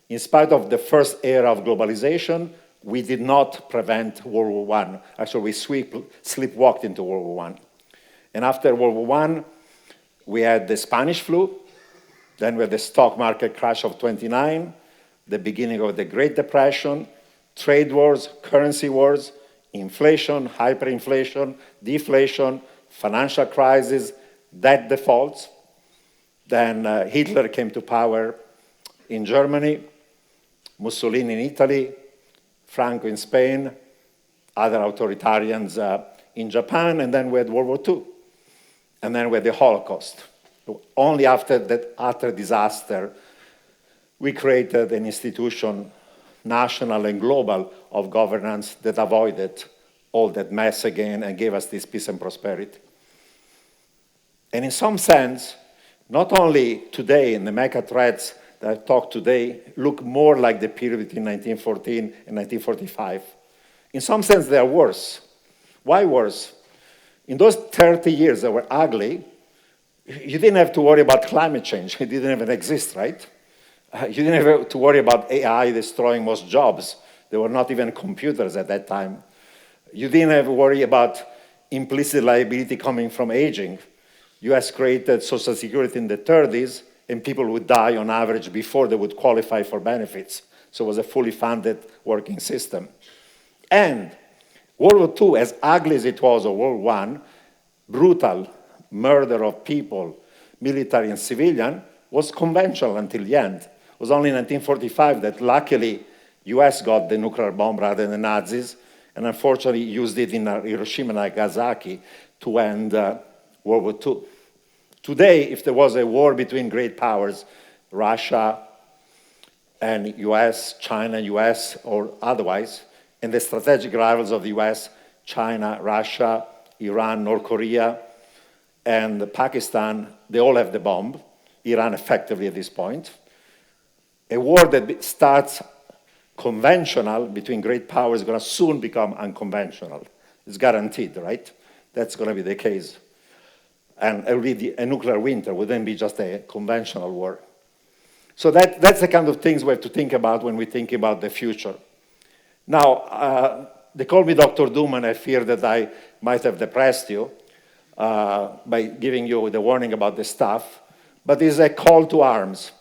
in spite of the first era of globalization, we did not prevent World War I. Actually, we sleepwalked into World War I. And after World War I, we had the Spanish flu, then we had the stock market crash of 29, the beginning of the Great Depression, trade wars, currency wars, inflation, hyperinflation, deflation, financial crisis, debt defaults. Then Hitler came to power in Germany, Mussolini in Italy, Franco in Spain, other authoritarians in Japan, and then we had World War II. And then we had the Holocaust. Only after that utter disaster, we created an institution, national and global, of governance that avoided all that mess again and gave us this peace and prosperity. And in some sense, not only today in the mega threats that I talked today look more like the period between 1914 and 1945. In some sense, they are worse. Why worse? In those 30 years that were ugly, you didn't have to worry about climate change. It didn't even exist, right? You didn't have to worry about AI destroying most jobs. There were not even computers at that time. You didn't have to worry about implicit liability coming from aging. US created Social Security in the 30s, and people would die on average before they would qualify for benefits. So it was a fully funded working system. And World War II, as ugly as it was, or World War I, brutal murder of people, military and civilian, was conventional until the end. It was only in 1945 that luckily US got the nuclear bomb rather than the Nazis, and unfortunately used it in Hiroshima and Nagasaki to end World War II. Today, if there was a war between great powers, Russia and US, China, US, or otherwise, and the strategic rivals of the US, China, Russia, Iran, North Korea, and Pakistan, they all have the bomb, Iran effectively at this point. A war that starts conventional between great powers is going to soon become unconventional. It's guaranteed, right? That's going to be the case. And a nuclear winter would then be just a conventional war. So that's the kind of things we have to think about when we think about the future. Now, they call me Dr. Doom, and I fear that I might have depressed you by giving you the warning about the stuff, but it's a call to arms.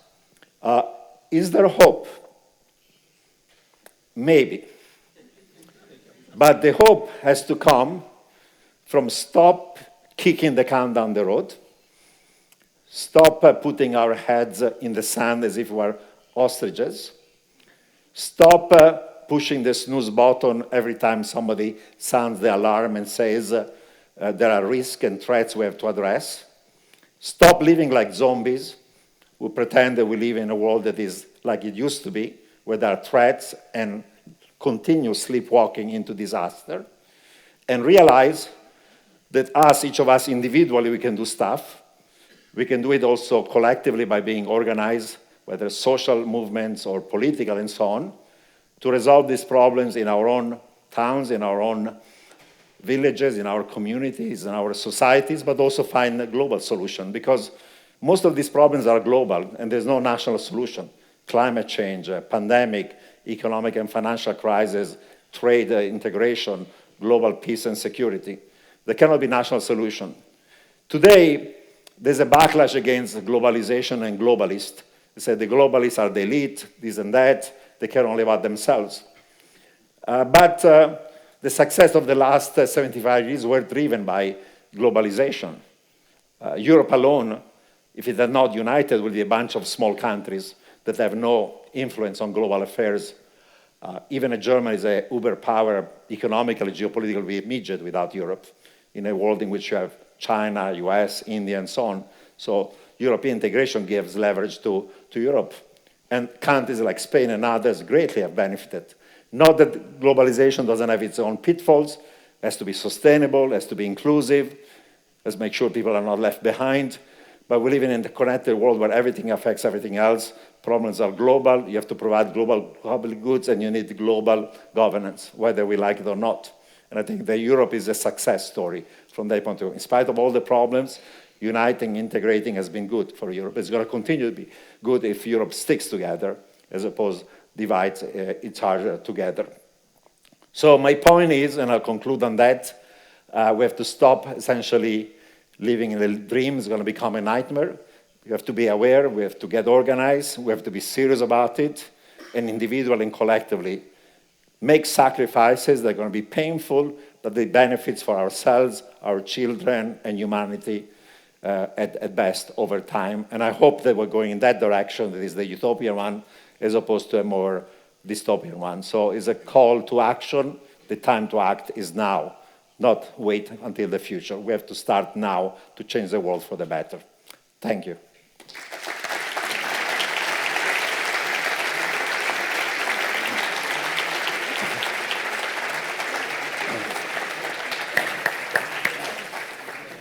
Is there hope? Maybe. But the hope has to come from stop kicking the can down the road, stop putting our heads in the sand as if we were ostriches, stop pushing the snooze button every time somebody sounds the alarm and says there are risks and threats we have to address, stop living like zombies who pretend that we live in a world that is like it used to be, where there are threats and continue sleepwalking into disaster, and realize that each of us individually, we can do stuff. We can do it also collectively by being organized, whether social movements or political and so on, to resolve these problems in our own towns, in our own villages, in our communities, in our societies, but also find a global solution, because most of these problems are global and there's no national solution. Climate change, pandemic, economic and financial crisis, trade integration, global peace and security. There cannot be national solution. Today, there's a backlash against globalization and globalists. They say the globalists are the elite, this and that, they care only about themselves. But the success of the last 75 years were driven by globalization. Europe alone, if it had not united, would be a bunch of small countries that have no influence on global affairs. Even Germany is a uber power economically, geopolitically immediate without Europe, in a world in which you have China, US, India, and so on. So European integration gives leverage to Europe. And countries like Spain and others greatly have benefited. Not that globalization doesn't have its own pitfalls, it has to be sustainable, it has to be inclusive, let's make sure people are not left behind. But we live in a connected world where everything affects everything else. Problems are global, you have to provide global public goods, and you need global governance, whether we like it or not. And I think that Europe is a success story from that point of view. In spite of all the problems, uniting, integrating has been good for Europe. It's going to continue to be good if Europe sticks together, as opposed to divides each other together. So my point is, and I'll conclude on that, we have to stop essentially living in a dream. It's going to become a nightmare. We have to be aware, we have to get organized, we have to be serious about it, and individually and collectively make sacrifices that are going to be painful, but the benefits for ourselves, our children, and humanity at best over time. And I hope that we're going in that direction, that is the utopian one, as opposed to a more dystopian one. So it's a call to action. The time to act is now, not wait until the future. We have to start now to change the world for the better. Thank you.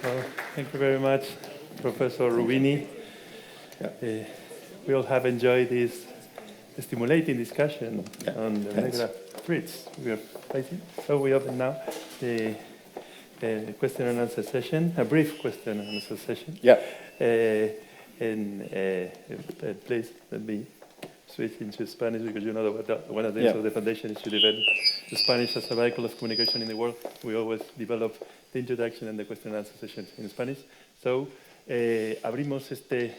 Well, thank you very much, Professor Roubini. Yeah. We all have enjoyed this stimulating discussion on the regular threats we are facing. So we open now the question and answer session, a brief question and answer session. Yeah. And please let me switch into Spanish because you know that one of the aims of the foundation is to develop Spanish as a vehicle of communication in the world. We always develop the introduction and the question and answer session in Spanish. So, abrimos este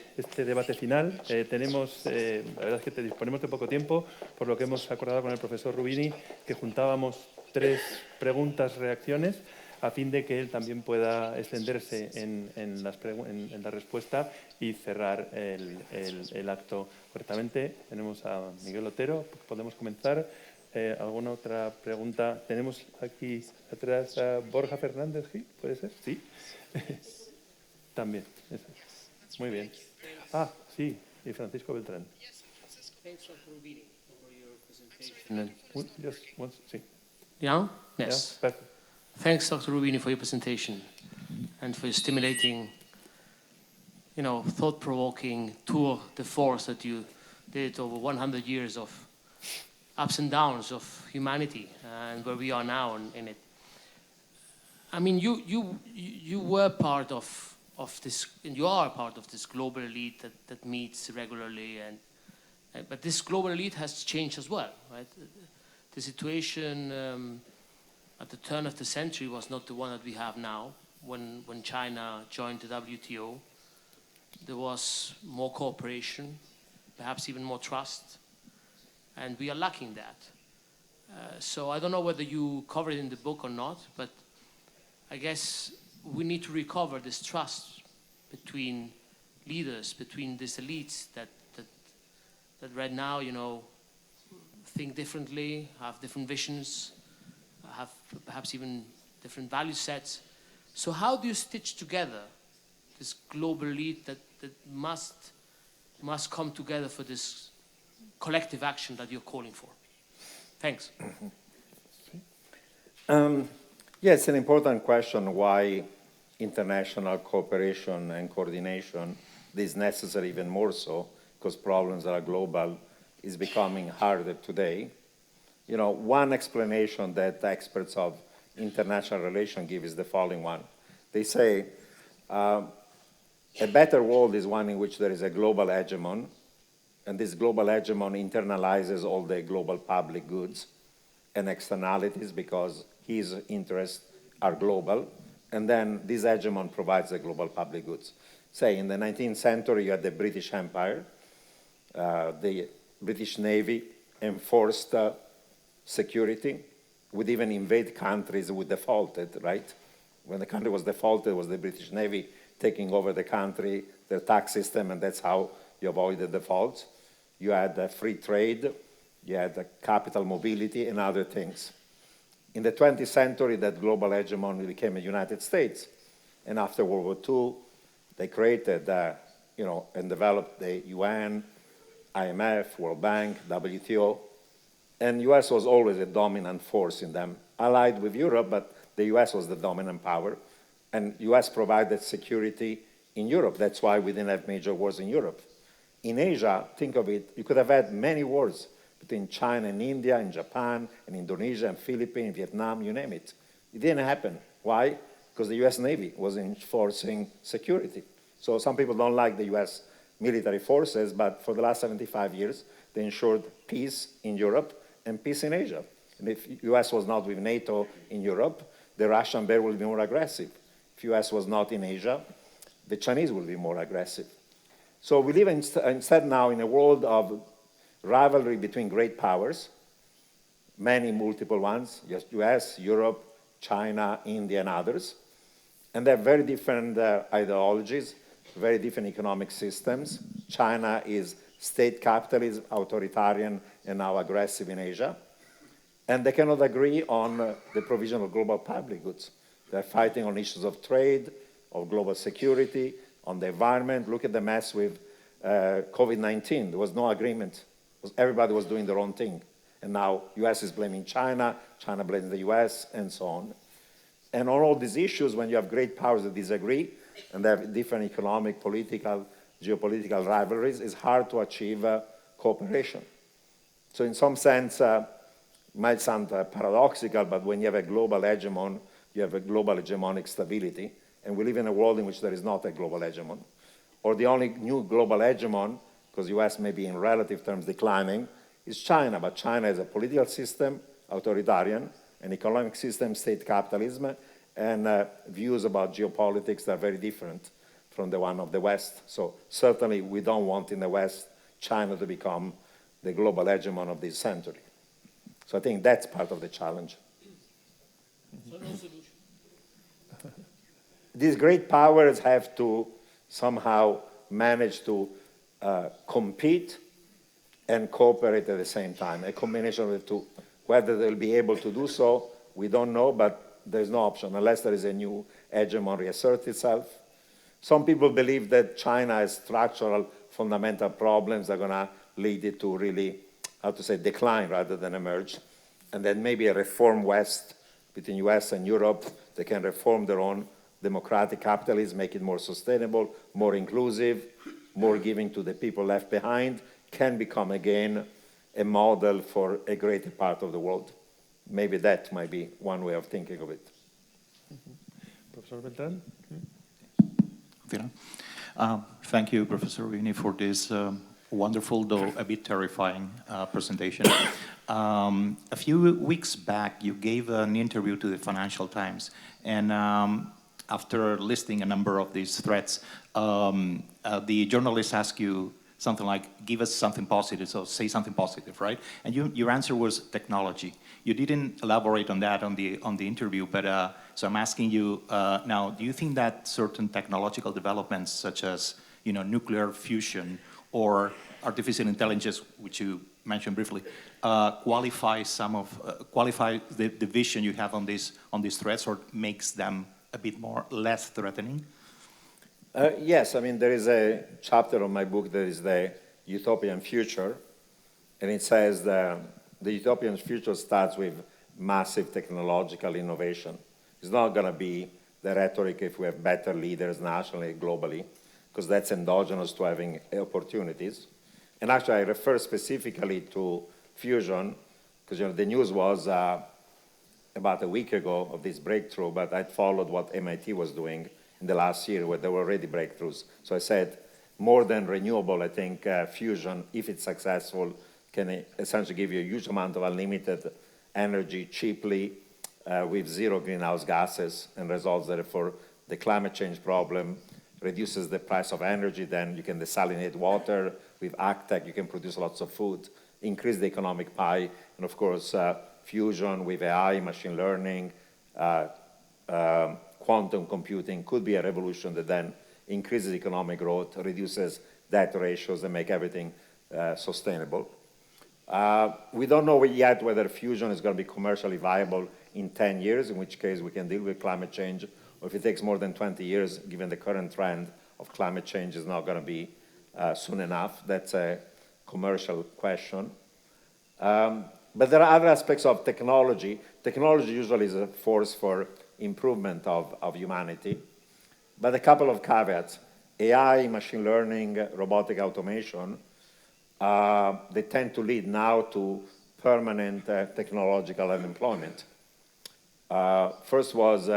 debate final. La verdad es que disponemos de poco tiempo, por lo que hemos acordado con el profesor Roubini que juntábamos 3 preguntas, reacciones, a fin de que él también pueda extenderse en la respuesta y cerrar el acto correctamente. Tenemos a Miguel Otero, podemos comenzar. ¿Alguna otra pregunta? Tenemos aquí atrás a Borja Fernández, ¿sí? ¿Puede ser? Sí. También. Eso. Muy bien. Ah, sí, y Francisco Beltrán. Thanks, Dr. Roubini, for your presentation. Just once, sí. Yeah? Yes. Yeah, perfect. Thanks, Dr. Roubini, for your presentation and for your stimulating, thought-provoking tour de force that you did over 100 years of ups and downs of humanity and where we are now in it. I mean, you were part of this, and you are part of this global elite that meets regularly, but this global elite has changed as well, right? The situation at the turn of the century was not the one that we have now. When China joined the WTO, there was more cooperation, perhaps even more trust, and we are lacking that. So I don't know whether you covered it in the book or not, but I guess we need to recover this trust between leaders, between these elites that right now, think differently, have different visions, have perhaps even different value sets. So how do you stitch together this global elite that must come together for this collective action that you're calling for? Thanks. Yeah, it's an important question why international cooperation and coordination is necessary, even more so, because problems that are global is becoming harder today. One explanation that experts of international relations give is the following one. They say, a better world is one in which there is a global hegemon, and this global hegemon internalizes all the global public goods and externalities because his interests are global, and then this hegemon provides the global public goods. Say, in the 19th century, you had the British Empire. The British Navy enforced security, would even invade countries who defaulted, right? When the country was defaulted, it was the British Navy taking over the country, their tax system, and that's how you avoided defaults. You had free trade, you had capital mobility, and other things. In the 20th century, that global hegemon became the United States. And after World War II, they created, and developed the UN, IMF, World Bank, WTO. And US was always a dominant force in them, allied with Europe, but the US was the dominant power. And US provided security in Europe. That's why we didn't have major wars in Europe. In Asia, think of it, you could have had many wars between China and India, and Japan, and Indonesia, and Philippines, Vietnam, you name it. It didn't happen. Why? Because the US Navy was enforcing security. So some people don't like the US military forces, but for the last 75 years, they ensured peace in Europe and peace in Asia. And if US was not with NATO in Europe, the Russian bear will be more aggressive. If US was not in Asia, the Chinese will be more aggressive. So we live instead now in a world of rivalry between great powers, many multiple ones, US, Europe, China, India, and others. And they have very different ideologies, very different economic systems. China is state capitalism, authoritarian, and now aggressive in Asia. And they cannot agree on the provision of global public goods. They're fighting on issues of trade, of global security, on the environment. Look at the mess with COVID-19. There was no agreement. Everybody was doing their own thing. And now US is blaming China, China blames the US, and so on. And on all these issues, when you have great powers that disagree, and they have different economic, political, geopolitical rivalries, it's hard to achieve cooperation. So in some sense, it might sound paradoxical, but when you have a global hegemon, you have a global hegemonic stability, and we live in a world in which there is not a global hegemon. Or the only new global hegemon because the US may be in relative terms declining, is China. But China is a political system, authoritarian, an economic system, state capitalism, and views about geopolitics that are very different from the one of the West. So certainly we don't want in the West China to become the global hegemon of this century. So I think that's part of the challenge. So no solution. These great powers have to somehow manage to compete and cooperate at the same time, a combination of the two. Whether they'll be able to do so, we don't know, but there's no option unless there is a new hegemon reassert itself. Some people believe that China has structural, fundamental problems that are going to lead it to really, how to say, decline rather than emerge. And then maybe a reform West between US and Europe, they can reform their own democratic capitalism, make it more sustainable, more inclusive, more giving to the people left behind, can become again a model for a greater part of the world. Maybe that might be one way of thinking of it. Professor Beltrán? Thank you, Professor Roubini, for this wonderful, though a bit terrifying presentation. A few weeks back, you gave an interview to the Financial Times, and after listing a number of these threats, the journalist asked you something like, give us something positive, so say something positive, right? And your answer was technology. You didn't elaborate on that on the interview, but so I'm asking you now, do you think that certain technological developments such as nuclear fusion or artificial intelligence, which you mentioned briefly, qualify the vision you have on these threats, or makes them a bit less threatening? Yes, I mean, there is a chapter of my book that is the utopian future, and it says the utopian future starts with massive technological innovation. It's not going to be the rhetoric if we have better leaders nationally, globally, because that's endogenous to having opportunities. And actually, I refer specifically to fusion, because the news was about a week ago of this breakthrough, but I'd followed what MIT was doing in the last year, where there were already breakthroughs. So I said, more than renewable, I think fusion, if it's successful, can essentially give you a huge amount of unlimited energy cheaply with zero greenhouse gases, and resolves therefore the climate change problem, reduces the price of energy, then you can desalinate water. With AgTech, you can produce lots of food, increase the economic pie, and of course, fusion with AI, machine learning, quantum computing could be a revolution that then increases economic growth, reduces debt ratios, and make everything sustainable. We don't know yet whether fusion is going to be commercially viable in 10 years, in which case we can deal with climate change, or if it takes more than 20 years, given the current trend of climate change is not going to be soon enough. That's a commercial question. But there are other aspects of technology. Technology usually is a force for improvement of humanity. But a couple of caveats. AI, machine learning, robotic automation, they tend to lead now to permanent technological unemployment. First was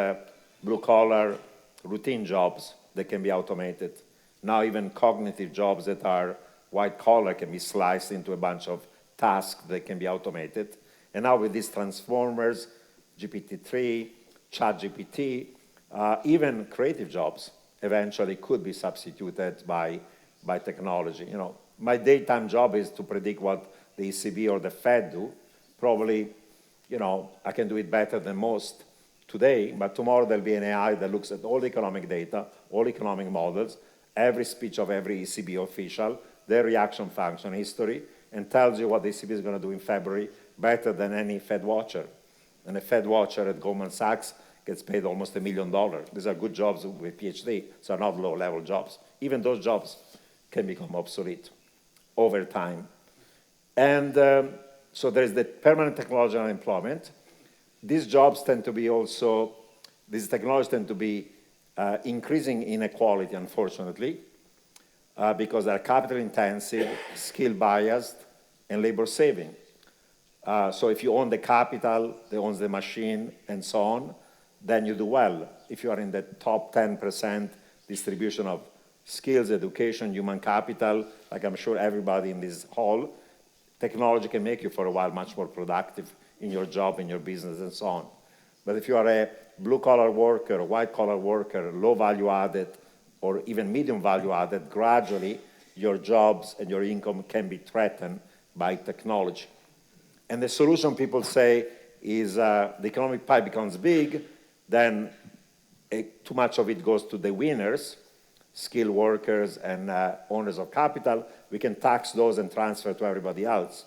blue-collar, routine jobs that can be automated. Now even cognitive jobs that are white-collar can be sliced into a bunch of tasks that can be automated. And now with these transformers, GPT-3, ChatGPT, even creative jobs eventually could be substituted by technology. My daytime job is to predict what the ECB or the Fed do. Probably, I can do it better than most today, but tomorrow there'll be an AI that looks at all the economic data, all economic models, every speech of every ECB official, their reaction function history, and tells you what the ECB is going to do in February better than any Fed watcher. And a Fed watcher at Goldman Sachs gets paid almost $1 million. These are good jobs with PhD, so not low-level jobs. Even those jobs can become obsolete over time. And so there's the permanent technological unemployment. These jobs tend to be also, these technologies tend to be increasing inequality, unfortunately, because they're capital-intensive, skill-biased, and labor-saving. So if you own the capital that owns the machine and so on, then you do well. If you are in the top 10% distribution of skills, education, human capital, like I'm sure everybody in this hall, technology can make you for a while much more productive in your job, in your business, and so on. But if you are a blue-collar worker, a white-collar worker, low value-added, or even medium value-added, gradually your jobs and your income can be threatened by technology. And the solution, people say, is the economic pie becomes big, then too much of it goes to the winners, skilled workers and owners of capital. We can tax those and transfer to everybody else.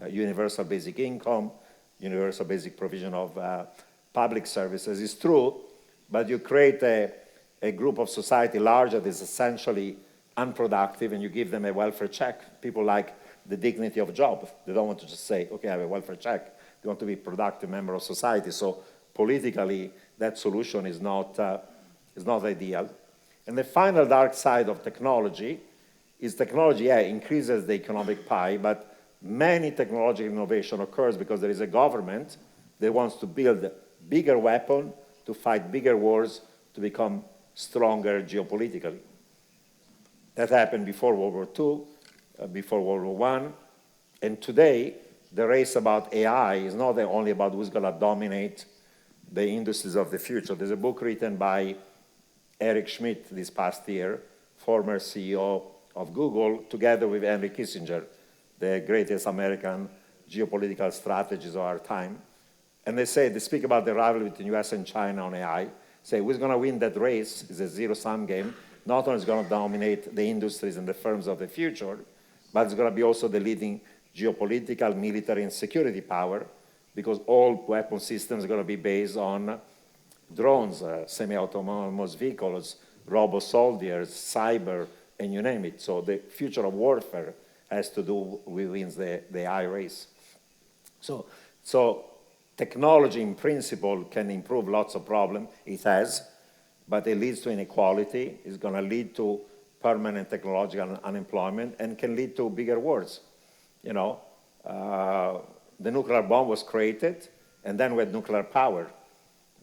Universal basic income, universal basic provision of public services is true, but you create a group of society larger that is essentially unproductive, and you give them a welfare check. People like the dignity of job. They don't want to just say, okay, I have a welfare check. They want to be a productive member of society. So politically, that solution is not ideal. And the final dark side of technology is technology, increases the economic pie, but many technological innovation occurs because there is a government that wants to build a bigger weapon to fight bigger wars, to become stronger geopolitically. That happened before World War II, before World War I, and today the race about AI is not only about who's going to dominate the industries of the future. There's a book written by Eric Schmidt this past year, former CEO of Google, together with Henry Kissinger, the greatest American geopolitical strategist of our time. And they speak about the rivalry between US and China on AI, say who's going to win that race is a zero-sum game. Not only is going to dominate the industries and the firms of the future, but it's going to be also the leading geopolitical, military, and security power, because all weapon systems are going to be based on drones, semi-autonomous vehicles, robo-soldiers, cyber, and you name it. So the future of warfare has to do with the AI race. So technology, in principle, can improve lots of problems. It has, but it leads to inequality. It's going to lead to permanent technological unemployment and can lead to bigger wars. You know, the nuclear bomb was created, and then we had nuclear power.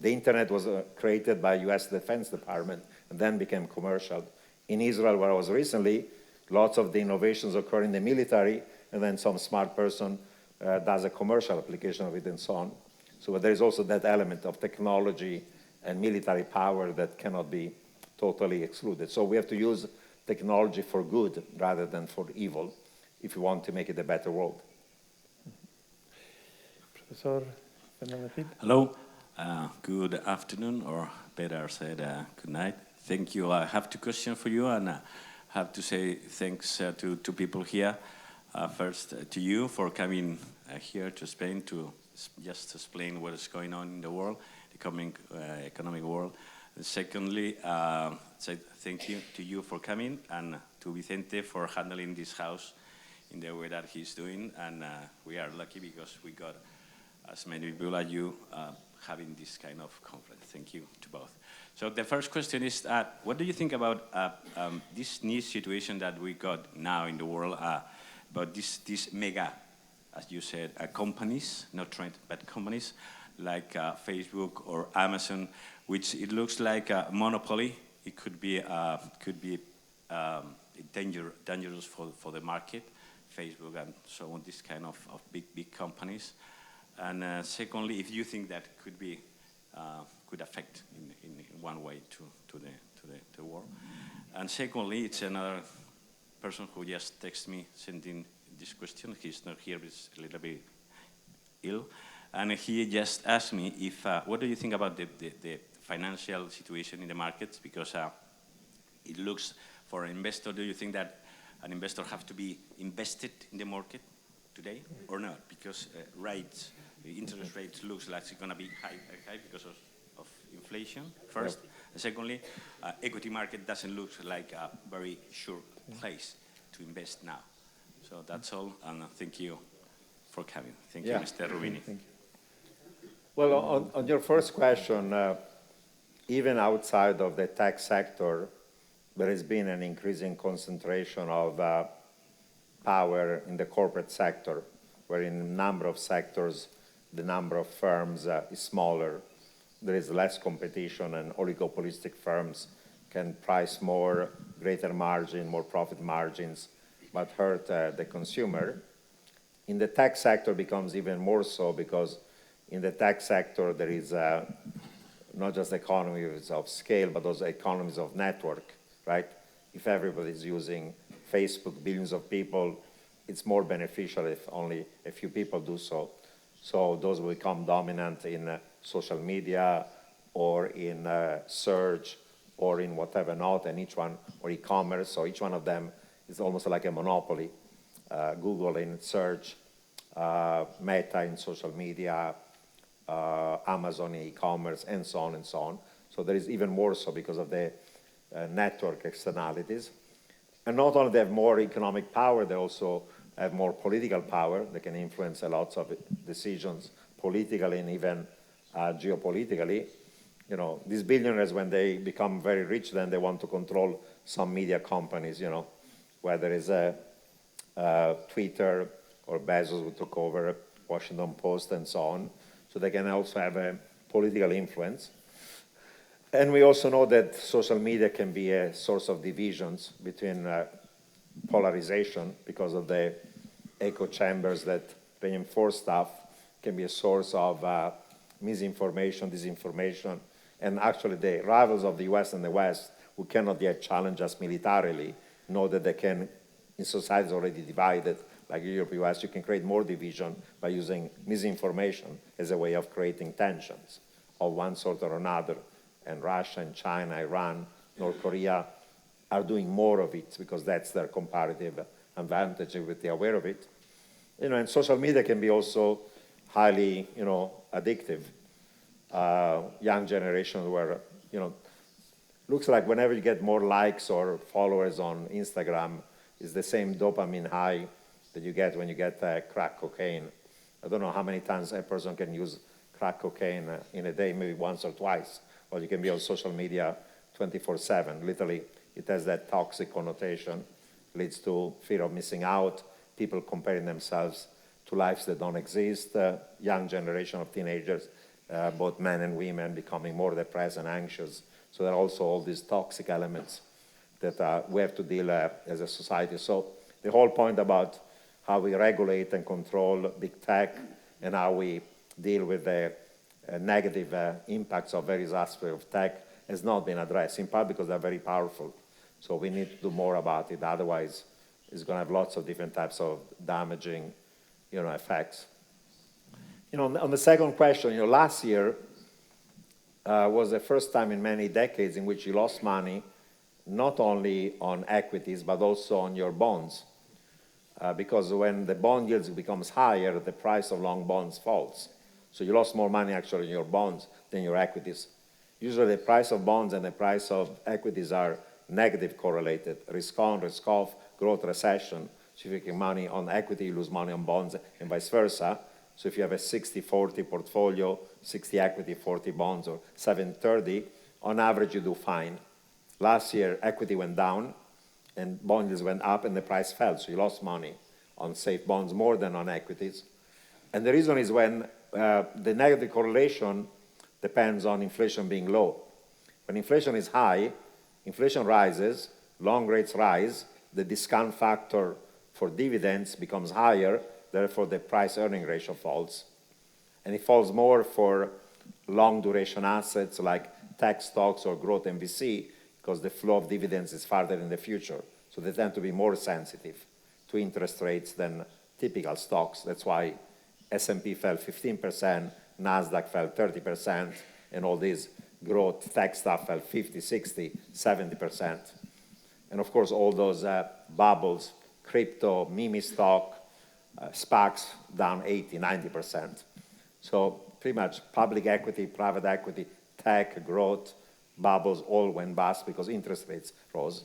The internet was created by US Defense Department and then became commercial. In Israel, where I was recently, lots of the innovations occur in the military, and then some smart person does a commercial application of it and so on. So there is also that element of technology and military power that cannot be totally excluded. So we have to use technology for good rather than for evil if we want to make it a better world. Professor Fernando Gil. Hello, good afternoon, or better said, good night. Thank you. I have two questions for you, and I have to say thanks to people here. First, to you for coming here to Spain to just explain what is going on in the world, the coming economic world. And secondly, say thank you to you for coming, and to Vicente for handling this house in the way that he's doing. And we are lucky because we got as many people as you having this kind of conference. Thank you to both. So the first question is, what do you think about this new situation that we got now in the world, about these mega, as you said, companies, not trend, but companies like Facebook or Amazon, which it looks like a monopoly. It could be dangerous for the market, Facebook and so on, this kind of big companies. And secondly, if you think that could affect in one way to the world. And secondly, it's another person who just texted me sending this question. He's not here, but he's a little bit ill. And he just asked me if, what do you think about the financial situation in the markets? Because it looks, for an investor, do you think that an investor have to be invested in the market today or not? Because rates, the interest rates looks like it's going to be high because of inflation, first. Yep. And secondly, equity market doesn't look like a very sure place to invest now. So that's all, and thank you for coming. Thank you, Mr. Roubini. Thank you. Well, on your first question, even outside of the tech sector, there has been an increasing concentration of power in the corporate sector, where in a number of sectors, the number of firms is smaller. There is less competition, and oligopolistic firms can price more greater margin, more profit margins, but hurt the consumer. In the tech sector becomes even more so, because in the tech sector there is not just economies of scale, but also economies of network, right? If everybody's using Facebook, billions of people, it's more beneficial if only a few people do so. So those will become dominant in social media or in search or in whatever not, and each one, or e-commerce, so each one of them is almost like a monopoly. Google in search, Meta in social media, Amazon in e-commerce, and so on and so on. So there is even more so because of the network externalities. And not only they have more economic power, they also have more political power. They can influence a lot of decisions politically and even geopolitically. You know, these billionaires, when they become very rich, then they want to control some media companies, you know, whether it's Twitter or Bezos who took over Washington Post and so on. So they can also have a political influence. And we also know that social media can be a source of divisions between polarization, because of the echo chambers that reinforce stuff, can be a source of misinformation, disinformation. And actually the rivals of the US and the West, who cannot yet challenge us militarily, know that they can, in societies already divided, like Europe, US, you can create more division by using misinformation as a way of creating tensions of one sort or another. And Russia and China, Iran, North Korea are doing more of it because that's their comparative advantage if they're aware of it. You know, and social media can be also highly, you know, addictive. Young generation where, you know, looks like whenever you get more likes or followers on Instagram, it's the same dopamine high that you get when you get crack cocaine. I don't know how many times a person can use crack cocaine in a day, maybe once or twice. Well, you can be on social media 24/7. Literally, it has that toxic connotation, leads to fear of missing out, people comparing themselves to lives that don't exist, young generation of teenagers, both men and women, becoming more depressed and anxious. So there are also all these toxic elements that we have to deal as a society. So the whole point about how we regulate and control big tech and how we deal with the negative impacts of various aspects of tech has not been addressed, in part because they're very powerful. So we need to do more about it. Otherwise, it's going to have lots of different types of damaging, you know, effects. You know, on the second question, you know, last year was the first time in many decades in which you lost money, not only on equities, but also on your bonds. Because when the bond yields becomes higher, the price of long bonds falls. So you lost more money actually in your bonds than your equities. Usually the price of bonds and the price of equities are negative correlated, risk on, risk off, growth, recession. So if you get money on equity, you lose money on bonds, and vice versa. So if you have a 60-40 portfolio, 60 equity, 40 bonds, or 70-30, on average you do fine. Last year, equity went down, and bond yields went up, and the price fell. So you lost money on safe bonds more than on equities. And the reason is when the negative correlation depends on inflation being low. When inflation is high, inflation rises, long rates rise, the discount factor for dividends becomes higher, therefore the price-earning ratio falls. And it falls more for long-duration assets like tech stocks or growth MVC, because the flow of dividends is farther in the future. So they tend to be more sensitive to interest rates than typical stocks. That's why S&P fell 15%, NASDAQ fell 30%, and all these growth tech stuff fell 50, 60, 70%. And of course, all those bubbles, crypto, meme stock, SPACs down 80, 90%. So pretty much public equity, private equity, tech, growth, bubbles all went bust because interest rates rose.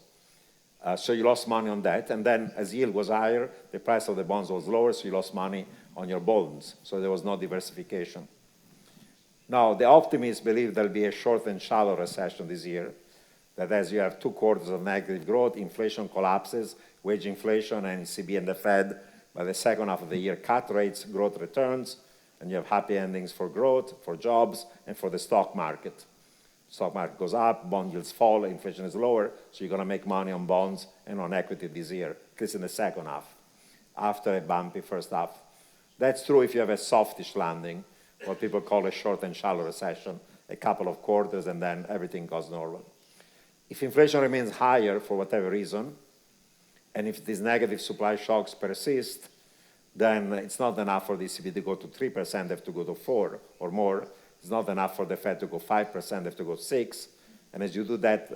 So you lost money on that. And then as yield was higher, the price of the bonds was lower, so you lost money on your bonds. So there was no diversification. Now, the optimists believe there'll be a short and shallow recession this year, that as you have 2 quarters of negative growth, inflation collapses, wage inflation, and ECB and the Fed, by the second half of the year, cut rates, growth returns, and you have happy endings for growth, for jobs, and for the stock market. Stock market goes up, bond yields fall, inflation is lower, so you're going to make money on bonds and on equity this year, at least in the second half, after a bumpy first half. That's true if you have a softish landing, what people call a short and shallow recession, a couple of quarters, and then everything goes normal. If inflation remains higher for whatever reason, and if these negative supply shocks persist, then it's not enough for the ECB to go to 3%, they have to go to 4 or more. It's not enough for the Fed to go 5%, they have to go 6. And as you do that,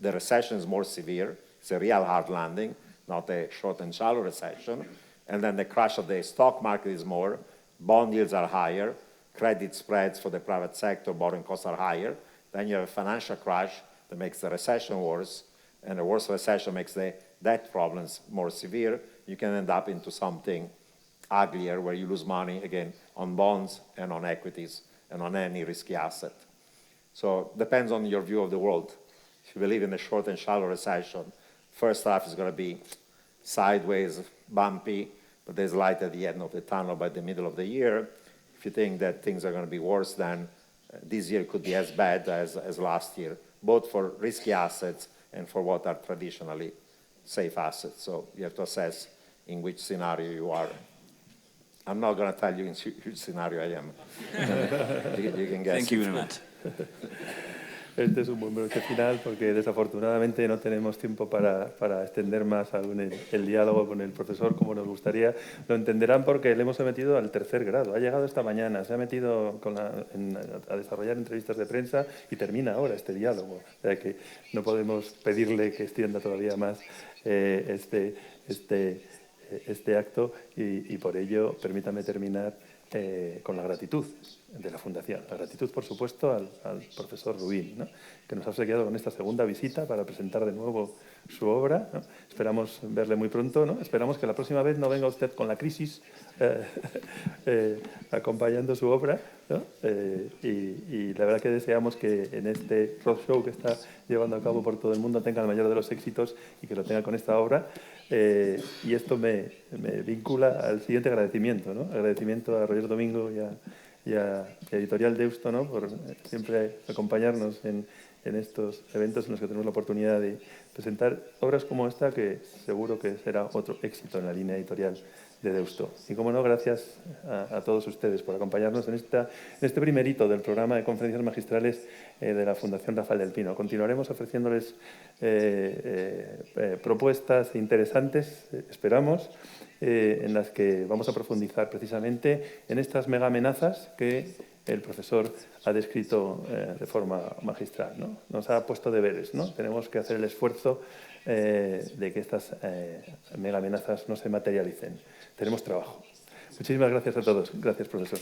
the recession is more severe. It's a real hard landing, not a short and shallow recession. And then the crash of the stock market is more. Bond yields are higher. Credit spreads for the private sector, borrowing costs are higher. Then you have a financial crash that makes the recession worse. And a worse recession makes the debt problems more severe. You can end up into something uglier where you lose money, again, on bonds and on equities and on any risky asset. So it depends on your view of the world. If you believe in a short and shallow recession, first half is going to be sideways, bumpy, but there's light at the end of the tunnel by the middle of the year. If you think that things are going to be worse, then this year could be as bad as last year, both for risky assets and for what are traditionally safe assets. So you have to assess in which scenario you are. I'm not going to tell you in which scenario I am. You can guess. Thank you very much. Este es un buen broche final porque desafortunadamente no tenemos tiempo para extender más aún el diálogo con el profesor como nos gustaría. Lo entenderán porque le hemos sometido al tercer grado. Ha llegado esta mañana, se ha metido a desarrollar entrevistas de prensa y termina ahora este diálogo. O sea que no podemos pedirle que extienda todavía más este acto y por ello permítame terminar con la gratitud de la Fundación. La gratitud, por supuesto, al profesor Roubini, ¿no? Que nos ha obsequiado con esta segunda visita para presentar de nuevo su obra, ¿no? Esperamos verle muy pronto, ¿no? Esperamos que la próxima vez no venga usted con la crisis acompañando su obra, ¿no? Y la verdad que deseamos que en este roadshow que está llevando a cabo por todo el mundo tenga el mayor de los éxitos y que lo tenga con esta obra. Y esto me vincula al siguiente agradecimiento, ¿no? Agradecimiento a Roger Domingo y a Editorial Deusto, ¿no? Por siempre acompañarnos en estos eventos en los que tenemos la oportunidad de presentar obras como esta, que seguro que será otro éxito en la línea editorial de Deusto. Y como no, gracias a todos ustedes por acompañarnos en este primer hito del programa de conferencias magistrales de la Fundación Rafael del Pino. Continuaremos ofreciéndoles propuestas interesantes, esperamos, en las que vamos a profundizar precisamente en estas megamenazas que el profesor ha descrito de forma magistral, ¿no? Nos ha puesto deberes, ¿no? Tenemos que hacer el esfuerzo de que estas megamenazas no se materialicen. Tenemos trabajo. Muchísimas gracias a todos. Gracias, profesor.